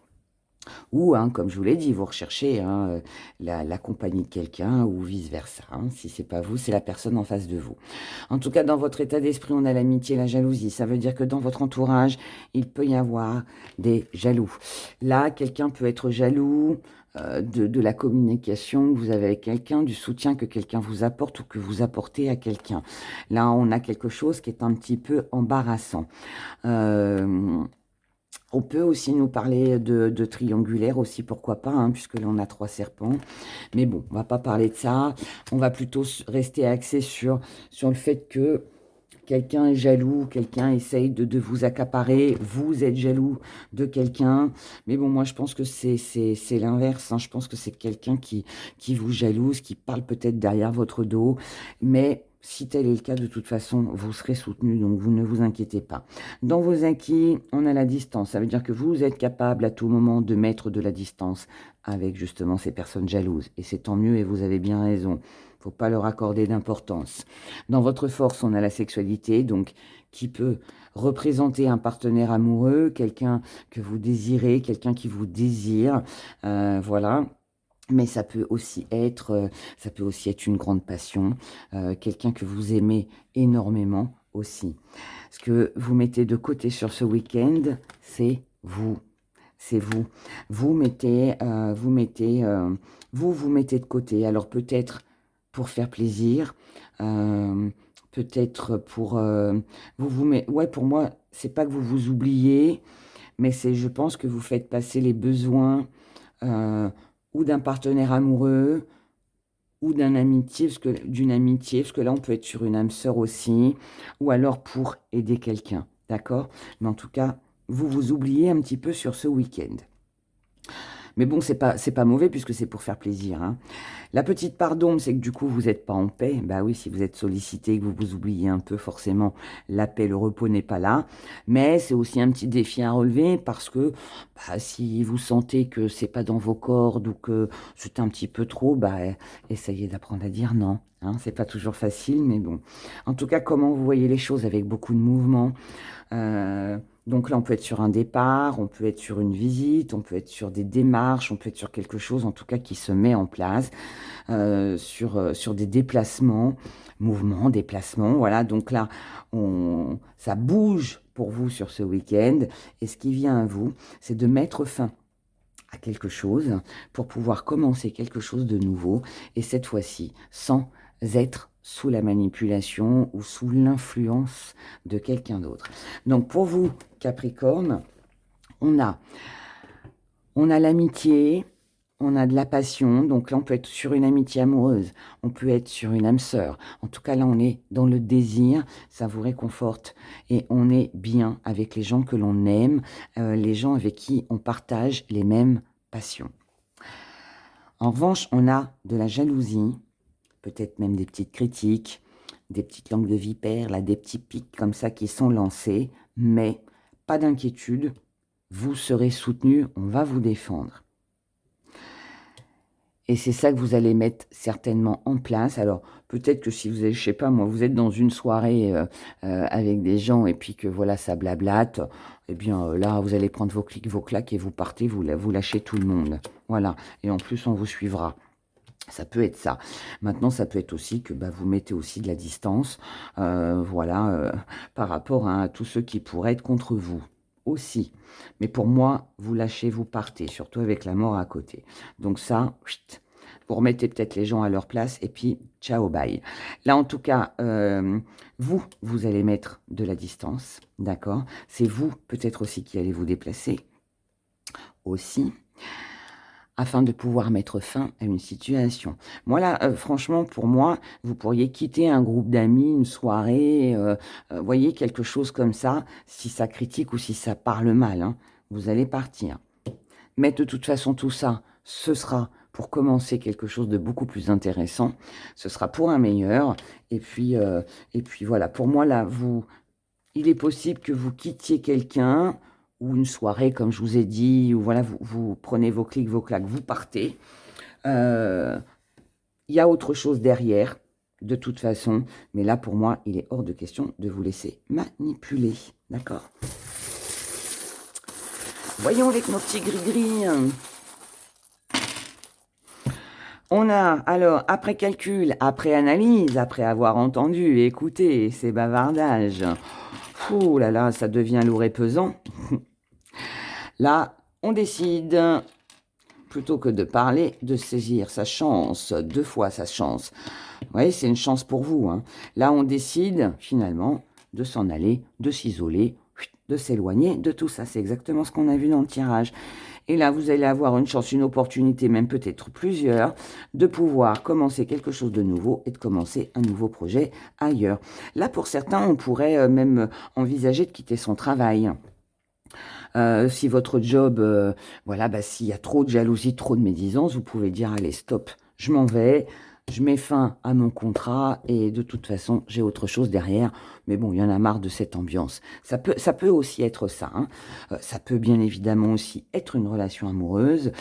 Ou, comme je vous l'ai dit, vous recherchez la compagnie de quelqu'un ou vice-versa. Si ce n'est pas vous, c'est la personne en face de vous. En tout cas, dans votre état d'esprit, on a l'amitié et la jalousie. Ça veut dire que dans votre entourage, il peut y avoir des jaloux. Là, quelqu'un peut être jaloux de la communication que vous avez avec quelqu'un, du soutien que quelqu'un vous apporte ou que vous apportez à quelqu'un. Là, on a quelque chose qui est un petit peu embarrassant. On peut aussi nous parler de triangulaire aussi, pourquoi pas, puisque là on a 3 serpents. Mais bon, on va pas parler de ça. On va plutôt rester axé sur le fait que quelqu'un est jaloux, quelqu'un essaye de vous accaparer, vous êtes jaloux de quelqu'un. Mais bon, moi je pense que c'est l'inverse. Je pense que c'est quelqu'un qui vous jalouse, qui parle peut-être derrière votre dos. Mais si tel est le cas, de toute façon, vous serez soutenu, donc vous ne vous inquiétez pas. Dans vos acquis, on a la distance. Ça veut dire que vous êtes capable à tout moment de mettre de la distance avec justement ces personnes jalouses. Et c'est tant mieux et vous avez bien raison. Il ne faut pas leur accorder d'importance. Dans votre force, on a la sexualité, donc qui peut représenter un partenaire amoureux, quelqu'un que vous désirez, quelqu'un qui vous désire, voilà. Mais ça peut aussi être une grande passion, quelqu'un que vous aimez énormément aussi. Ce que vous mettez de côté sur ce week-end, c'est vous. C'est vous. Vous mettez de côté. Alors peut-être pour faire plaisir, peut-être pour ouais, pour moi, c'est pas que vous vous oubliez, mais je pense que vous faites passer les besoins ou d'un partenaire amoureux ou d'une amitié, parce que là on peut être sur une âme sœur aussi, ou alors pour aider quelqu'un, d'accord? Mais en tout cas, vous vous oubliez un petit peu sur ce week-end. Mais bon, c'est pas mauvais puisque c'est pour faire plaisir. La petite part d'ombre, c'est que du coup, vous n'êtes pas en paix. Bah oui, si vous êtes sollicité, que vous vous oubliez un peu, forcément, la paix, le repos n'est pas là. Mais c'est aussi un petit défi à relever parce que si vous sentez que c'est pas dans vos cordes ou que c'est un petit peu trop, essayez d'apprendre à dire non. C'est pas toujours facile, mais bon. En tout cas, comment vous voyez les choses avec beaucoup de mouvements donc là, on peut être sur un départ, on peut être sur une visite, on peut être sur des démarches, on peut être sur quelque chose, en tout cas, qui se met en place, sur des déplacements, mouvements, déplacements, voilà. Donc là, ça bouge pour vous sur ce week-end. Et ce qui vient à vous, c'est de mettre fin à quelque chose pour pouvoir commencer quelque chose de nouveau. Et cette fois-ci, sans être sous la manipulation ou sous l'influence de quelqu'un d'autre. Donc pour vous, Capricorne, on a l'amitié, on a de la passion, donc là on peut être sur une amitié amoureuse, on peut être sur une âme sœur. En tout cas là on est dans le désir, ça vous réconforte et on est bien avec les gens que l'on aime, les gens avec qui on partage les mêmes passions. En revanche, on a de la jalousie, peut-être même des petites critiques, des petites langues de vipère, là, des petits pics comme ça qui sont lancés, mais pas d'inquiétude, vous serez soutenu, on va vous défendre. Et c'est ça que vous allez mettre certainement en place. Alors, peut-être que si vous êtes, je sais pas moi, vous êtes dans une soirée avec des gens et puis que voilà, ça blablate, eh bien là, vous allez prendre vos clics, vos claques et vous partez, vous lâchez tout le monde. Voilà. Et en plus, on vous suivra. Ça peut être ça. Maintenant, ça peut être aussi que vous mettez aussi de la distance, par rapport à tous ceux qui pourraient être contre vous aussi. Mais pour moi, vous lâchez, vous partez, surtout avec la mort à côté. Donc ça, vous remettez peut-être les gens à leur place et puis ciao, bye. Là, en tout cas, vous allez mettre de la distance, d'accord? C'est vous peut-être aussi qui allez vous déplacer aussi, afin de pouvoir mettre fin à une situation. Moi, là, franchement, pour moi, vous pourriez quitter un groupe d'amis, une soirée, voyez, quelque chose comme ça, si ça critique ou si ça parle mal, vous allez partir. Mais de toute façon, tout ça, ce sera pour commencer quelque chose de beaucoup plus intéressant. Ce sera pour un meilleur. Et puis voilà, pour moi, là, il est possible que vous quittiez quelqu'un ou une soirée, comme je vous ai dit, ou voilà, vous prenez vos clics, vos claques, vous partez. Il y a autre chose derrière, de toute façon. Mais là, pour moi, il est hors de question de vous laisser manipuler. D'accord? Voyons avec nos petits gris-gris. On a, alors, après calcul, après analyse, après avoir entendu et écouté ces bavardages, ouh là là, ça devient lourd et pesant. Là, on décide, plutôt que de parler, de saisir sa chance, 2 fois sa chance. Vous voyez, c'est une chance pour vous, hein. Là, on décide, finalement, de s'en aller, de s'isoler, de s'éloigner de tout ça. C'est exactement ce qu'on a vu dans le tirage. Et là, vous allez avoir une chance, une opportunité, même peut-être plusieurs, de pouvoir commencer quelque chose de nouveau et de commencer un nouveau projet ailleurs. Là, pour certains, on pourrait même envisager de quitter son travail. Si votre job, voilà, bah, s'il y a trop de jalousie, trop de médisance, vous pouvez dire, allez, stop, je m'en vais. Je mets fin à mon contrat et de toute façon, j'ai autre chose derrière. Mais bon, il y en a marre de cette ambiance. Ça peut aussi être ça, hein. Ça peut bien évidemment aussi être une relation amoureuse.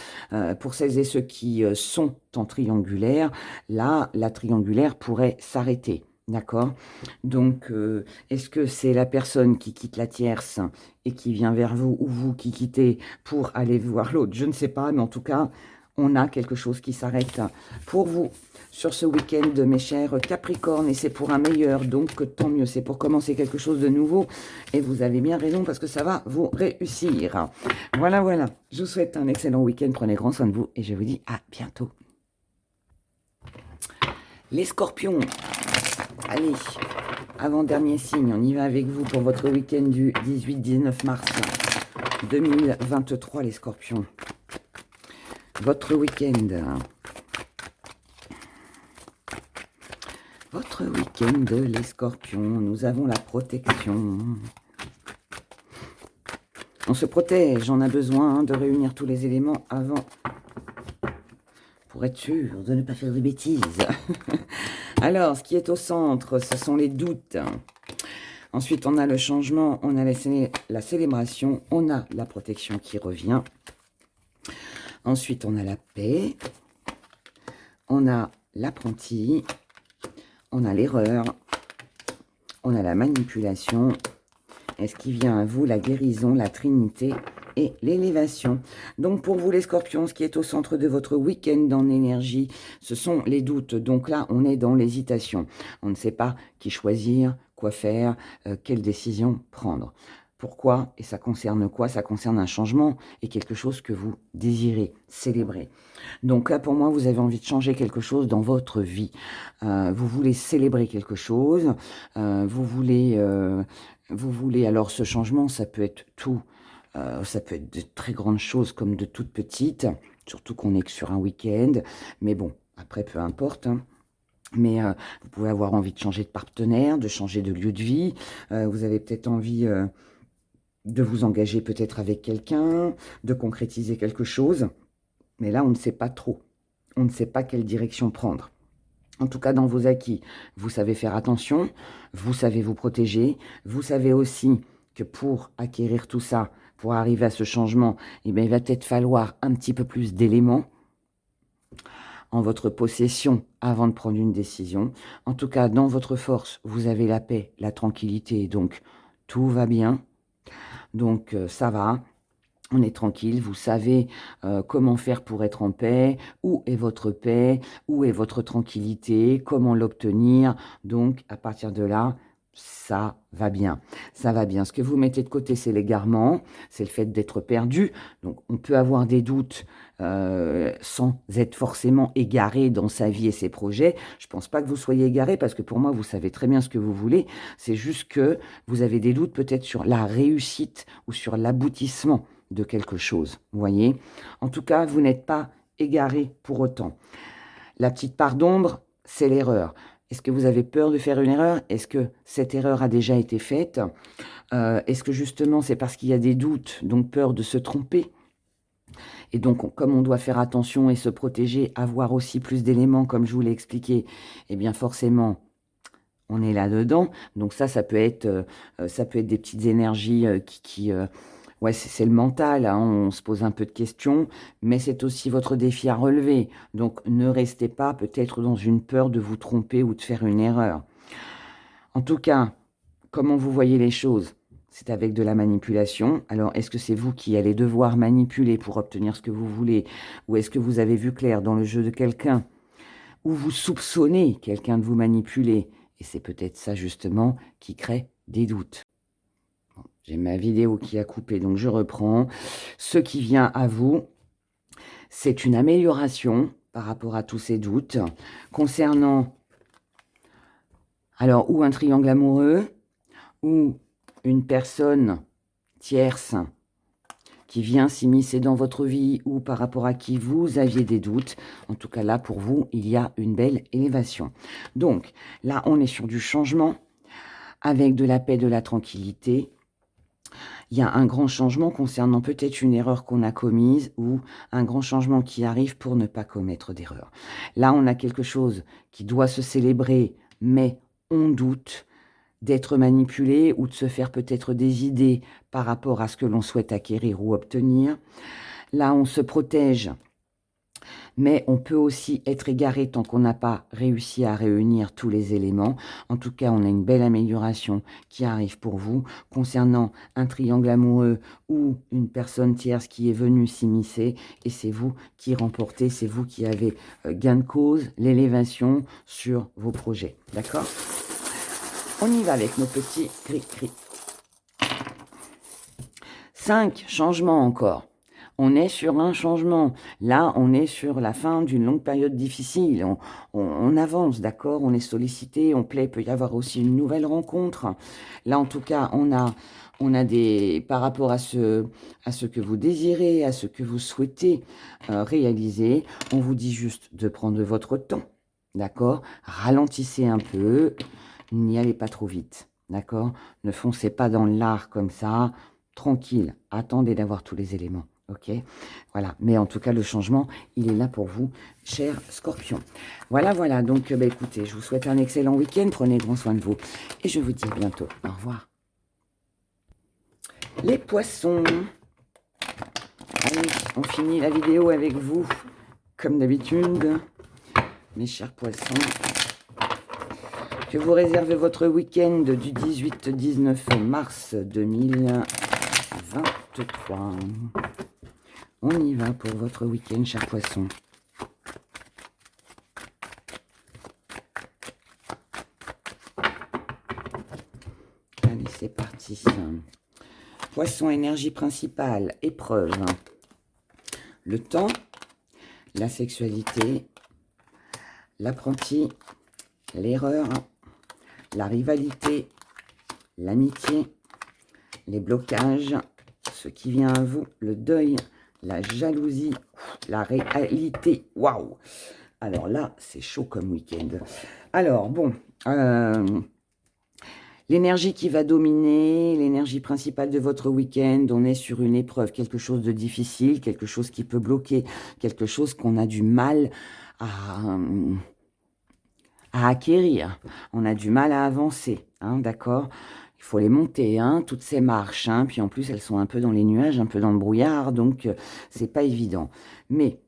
Pour celles et ceux qui sont en triangulaire, là, la triangulaire pourrait s'arrêter. D'accord? Donc, est-ce que c'est la personne qui quitte la tierce et qui vient vers vous ou vous qui quittez pour aller voir l'autre? Je ne sais pas, mais en tout cas, on a quelque chose qui s'arrête pour vous sur ce week-end, mes chers Capricornes, et c'est pour un meilleur, donc tant mieux, c'est pour commencer quelque chose de nouveau, et vous avez bien raison parce que ça va vous réussir. Voilà, voilà, je vous souhaite un excellent week-end, prenez grand soin de vous, et je vous dis à bientôt. Les Scorpions, allez, avant-dernier signe, on y va avec vous pour votre week-end du 18-19 mars 2023, les Scorpions. Votre week-end. Votre week-end, les Scorpions. Nous avons la protection. On se protège. On a besoin de réunir tous les éléments avant pour être sûr de ne pas faire de bêtises. Alors, ce qui est au centre, ce sont les doutes. Ensuite, on a le changement, on a la célébration, on a la protection qui revient. Ensuite, on a la paix, on a l'apprenti, on a l'erreur, on a la manipulation. Et ce qui vient à vous, la guérison, la trinité et l'élévation. Donc, pour vous, les Scorpions, ce qui est au centre de votre week-end en énergie, ce sont les doutes. Donc là, on est dans l'hésitation. On ne sait pas qui choisir, quoi faire, quelle décision prendre. Pourquoi? Et ça concerne quoi? Ça concerne un changement et quelque chose que vous désirez célébrer. Donc là, pour moi, vous avez envie de changer quelque chose dans votre vie. Vous voulez célébrer quelque chose. Vous voulez, alors ce changement, ça peut être tout. Ça peut être de très grandes choses comme de toutes petites. Surtout qu'on est que sur un week-end. Mais bon, après, peu importe, hein. Mais vous pouvez avoir envie de changer de partenaire, de changer de lieu de vie. Vous avez peut-être envie de vous engager peut-être avec quelqu'un, de concrétiser quelque chose. Mais là, on ne sait pas trop. On ne sait pas quelle direction prendre. En tout cas, dans vos acquis, vous savez faire attention, vous savez vous protéger, vous savez aussi que pour acquérir tout ça, pour arriver à ce changement, eh bien, il va peut-être falloir un petit peu plus d'éléments en votre possession avant de prendre une décision. En tout cas, dans votre force, vous avez la paix, la tranquillité, donc tout va bien. Donc ça va, on est tranquille, vous savez comment faire pour être en paix, où est votre paix, où est votre tranquillité, comment l'obtenir. Donc à partir de là, ça va bien. Ça va bien. Ce que vous mettez de côté, c'est l'égarement, c'est le fait d'être perdu. Donc on peut avoir des doutes sans être forcément égaré dans sa vie et ses projets. Je ne pense pas que vous soyez égaré parce que pour moi, vous savez très bien ce que vous voulez. C'est juste que vous avez des doutes peut-être sur la réussite ou sur l'aboutissement de quelque chose. Vous voyez? En tout cas, vous n'êtes pas égaré pour autant. La petite part d'ombre, c'est l'erreur. Est-ce que vous avez peur de faire une erreur? Est-ce que cette erreur a déjà été faite? Est-ce que justement c'est parce qu'il y a des doutes, donc peur de se tromper? Et donc, comme on doit faire attention et se protéger, avoir aussi plus d'éléments, comme je vous l'ai expliqué, eh bien forcément, on est là-dedans. Donc ça peut être des petites énergies ouais, c'est le mental, hein, on se pose un peu de questions, mais c'est aussi votre défi à relever. Donc ne restez pas peut-être dans une peur de vous tromper ou de faire une erreur. En tout cas, comment vous voyez les choses? C'est avec de la manipulation. Alors, est-ce que c'est vous qui allez devoir manipuler pour obtenir ce que vous voulez? Ou est-ce que vous avez vu clair dans le jeu de quelqu'un? Ou vous soupçonnez quelqu'un de vous manipuler? Et c'est peut-être ça, justement, qui crée des doutes. Bon, j'ai ma vidéo qui a coupé, donc je reprends. Ce qui vient à vous, c'est une amélioration par rapport à tous ces doutes. Concernant, alors, ou un triangle amoureux, ou une personne tierce qui vient s'immiscer dans votre vie ou par rapport à qui vous aviez des doutes. En tout cas, là, pour vous, il y a une belle élévation. Donc, là, on est sur du changement avec de la paix, de la tranquillité. Il y a un grand changement concernant peut-être une erreur qu'on a commise ou un grand changement qui arrive pour ne pas commettre d'erreur. Là, on a quelque chose qui doit se célébrer, mais on doute d'être manipulé ou de se faire peut-être des idées par rapport à ce que l'on souhaite acquérir ou obtenir. Là, on se protège, mais on peut aussi être égaré tant qu'on n'a pas réussi à réunir tous les éléments. En tout cas, on a une belle amélioration qui arrive pour vous concernant un triangle amoureux ou une personne tierce qui est venue s'immiscer, et c'est vous qui remportez, c'est vous qui avez gain de cause, l'élévation sur vos projets. D'accord ? On y va avec nos petits gris-gris. 5 changements encore. On est sur un changement. Là, on est sur la fin d'une longue période difficile. On avance, d'accord? On est sollicité, on plaît. Il peut y avoir aussi une nouvelle rencontre. Là, en tout cas, on a des, par rapport à ce que vous désirez, à ce que vous souhaitez réaliser, on vous dit juste de prendre votre temps, d'accord? Ralentissez un peu. N'y allez pas trop vite, d'accord? Ne foncez pas dans l'art comme ça, tranquille, attendez d'avoir tous les éléments, ok? Voilà, mais en tout cas, le changement, il est là pour vous, cher Scorpion. Voilà, donc, écoutez, je vous souhaite un excellent week-end, prenez grand soin de vous, et je vous dis à bientôt. Au revoir. Les poissons. Allez, on finit la vidéo avec vous, comme d'habitude, mes chers poissons. Que vous réservez votre week-end du 18-19 mars 2023. On y va pour votre week-end, chers poissons. Allez, c'est parti. Poisson, énergie principale, épreuve. Le temps, la sexualité, l'apprenti, l'erreur, la rivalité, l'amitié, les blocages, ce qui vient à vous, le deuil, la jalousie, la réalité. Waouh! Alors là, c'est chaud comme week-end. Alors, bon, l'énergie qui va dominer, l'énergie principale de votre week-end, on est sur une épreuve, quelque chose de difficile, quelque chose qui peut bloquer, quelque chose qu'on a du mal à acquérir. On a du mal à avancer, hein, d'accord? Il faut les monter, hein, toutes ces marches, hein, puis en plus elles sont un peu dans les nuages, un peu dans le brouillard, donc c'est pas évident. Mais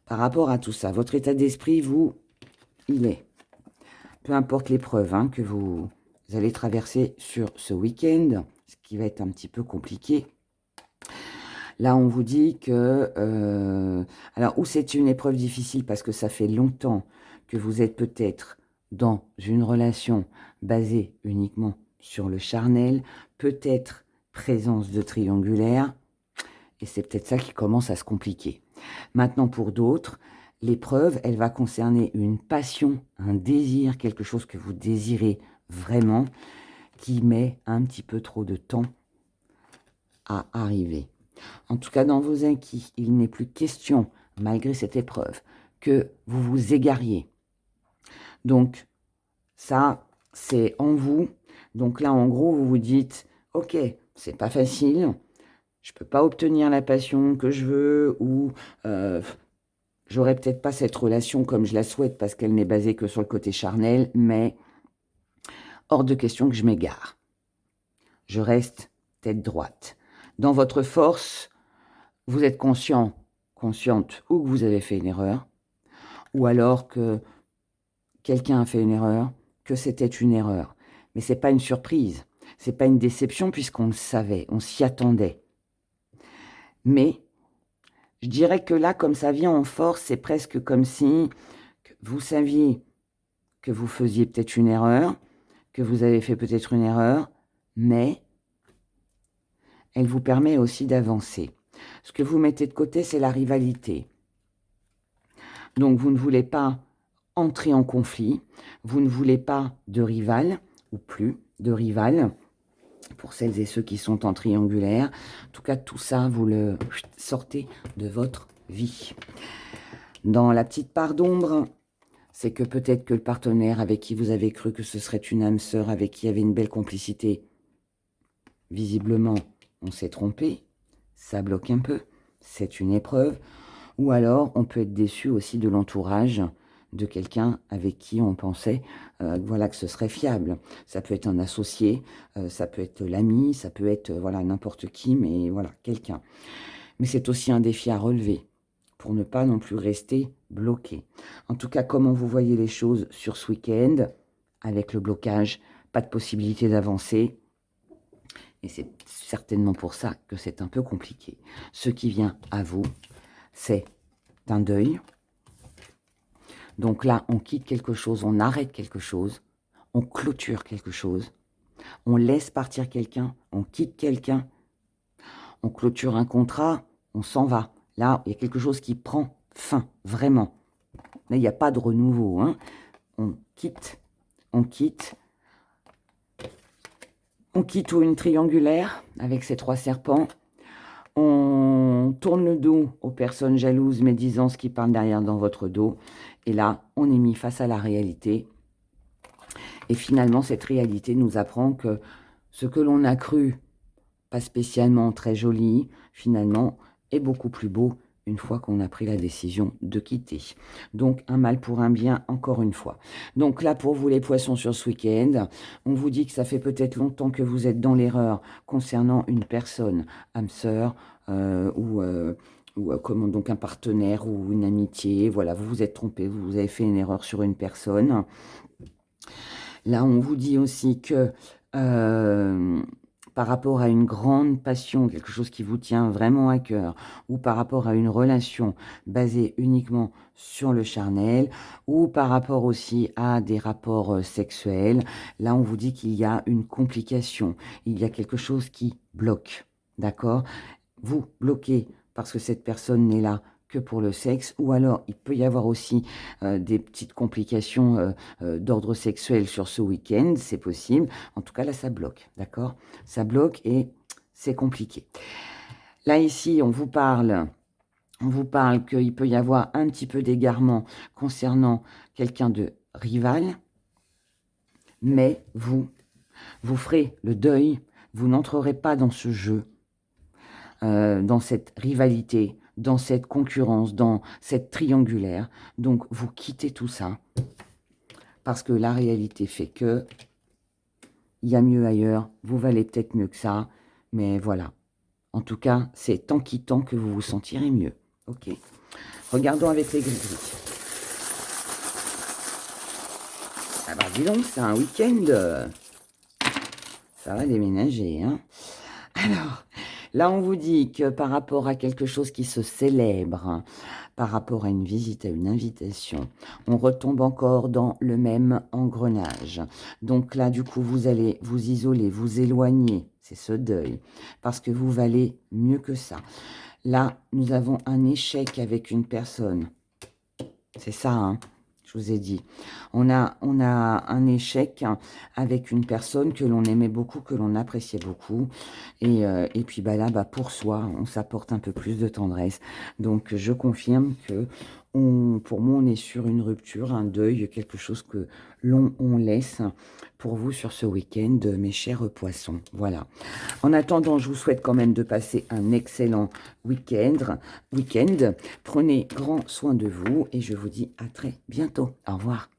par rapport à tout ça, votre état d'esprit, vous, il est, peu importe l'épreuve hein, que vous allez traverser sur ce week-end, ce qui va être un petit peu compliqué. Là, on vous dit que, alors, ou c'est une épreuve difficile parce que ça fait longtemps que vous êtes peut-être dans une relation basée uniquement sur le charnel, peut-être présence de triangulaire, et c'est peut-être ça qui commence à se compliquer. Maintenant, pour d'autres, l'épreuve, elle va concerner une passion, un désir, quelque chose que vous désirez vraiment, qui met un petit peu trop de temps à arriver. En tout cas, dans vos acquis, il n'est plus question, malgré cette épreuve, que vous vous égariez. Donc, ça, c'est en vous. Donc là, en gros, vous vous dites, ok, c'est pas facile, je peux pas obtenir la passion que je veux, ou j'aurais peut-être pas cette relation comme je la souhaite parce qu'elle n'est basée que sur le côté charnel, mais hors de question que je m'égare. Je reste tête droite. Dans votre force, vous êtes consciente, ou que vous avez fait une erreur, ou alors que quelqu'un a fait une erreur, que c'était une erreur. Mais c'est pas une surprise, c'est pas une déception puisqu'on le savait, on s'y attendait. Mais je dirais que là, comme ça vient en force, c'est presque comme si vous saviez que vous faisiez peut-être une erreur, que vous avez fait peut-être une erreur, mais elle vous permet aussi d'avancer. Ce que vous mettez de côté, c'est la rivalité. Donc vous ne voulez pas entrer en conflit, vous ne voulez pas de rival, ou plus de rival, pour celles et ceux qui sont en triangulaire. En tout cas, tout ça, vous le sortez de votre vie. Dans la petite part d'ombre, c'est que peut-être que le partenaire avec qui vous avez cru que ce serait une âme sœur, avec qui il y avait une belle complicité, visiblement, on s'est trompé, ça bloque un peu, c'est une épreuve. Ou alors, on peut être déçu aussi de l'entourage de quelqu'un avec qui on pensait voilà, que ce serait fiable. Ça peut être un associé, ça peut être l'ami, ça peut être voilà, n'importe qui, mais voilà, quelqu'un. Mais c'est aussi un défi à relever pour ne pas non plus rester bloqué. En tout cas, comment vous voyez les choses sur ce week-end, avec le blocage, pas de possibilité d'avancer. Et c'est certainement pour ça que c'est un peu compliqué. Ce qui vient à vous, c'est un deuil. Donc là, on quitte quelque chose, on arrête quelque chose, on clôture quelque chose, on laisse partir quelqu'un, on quitte quelqu'un, on clôture un contrat, on s'en va. Là, il y a quelque chose qui prend fin, vraiment. Là, il n'y a pas de renouveau. Hein. On quitte, on quitte. On quitte ou une triangulaire avec ces 3 serpents. On tourne le dos aux personnes jalouses, médisantes qui parlent derrière dans votre dos. Et là, on est mis face à la réalité. Et finalement, cette réalité nous apprend que ce que l'on a cru pas spécialement très joli, finalement, est beaucoup plus beau une fois qu'on a pris la décision de quitter. Donc, un mal pour un bien, encore une fois. Donc là, pour vous les poissons sur ce week-end, on vous dit que ça fait peut-être longtemps que vous êtes dans l'erreur concernant une personne, âme sœur, ou comment donc un partenaire ou une amitié. Voilà, vous vous êtes trompé, vous avez fait une erreur sur une personne. Là, on vous dit aussi que par rapport à une grande passion, quelque chose qui vous tient vraiment à cœur, ou par rapport à une relation basée uniquement sur le charnel, ou par rapport aussi à des rapports sexuels, là on vous dit qu'il y a une complication, il y a quelque chose qui bloque, d'accord? Vous bloquez parce que cette personne n'est là que pour le sexe, ou alors il peut y avoir aussi des petites complications d'ordre sexuel sur ce week-end, c'est possible. En tout cas, là, ça bloque, d'accord? Ça bloque et c'est compliqué. Là, ici, on vous parle qu'il peut y avoir un petit peu d'égarement concernant quelqu'un de rival, mais vous ferez le deuil, vous n'entrerez pas dans ce jeu, dans cette rivalité, dans cette concurrence, dans cette triangulaire. Donc, vous quittez tout ça parce que la réalité fait que il y a mieux ailleurs, vous valez peut-être mieux que ça, mais voilà. En tout cas, c'est en quittant que vous vous sentirez mieux. Ok. Regardons avec les gris-gris. Ah bah dis donc, c'est un week-end. Ça va déménager, hein. Alors, là, on vous dit que par rapport à quelque chose qui se célèbre, par rapport à une visite, à une invitation, on retombe encore dans le même engrenage. Donc là, du coup, vous allez vous isoler, vous éloigner. C'est ce deuil. Parce que vous valez mieux que ça. Là, nous avons un échec avec une personne. C'est ça, hein, je vous ai dit. On a un échec avec une personne que l'on aimait beaucoup, que l'on appréciait beaucoup. Et puis bah là, bah, pour soi, on s'apporte un peu plus de tendresse. Donc, je confirme que pour moi, on est sur une rupture, un deuil, quelque chose que on laisse pour vous sur ce week-end, mes chers poissons. Voilà. En attendant, je vous souhaite quand même de passer un excellent week-end. Prenez grand soin de vous et je vous dis à très bientôt. Au revoir.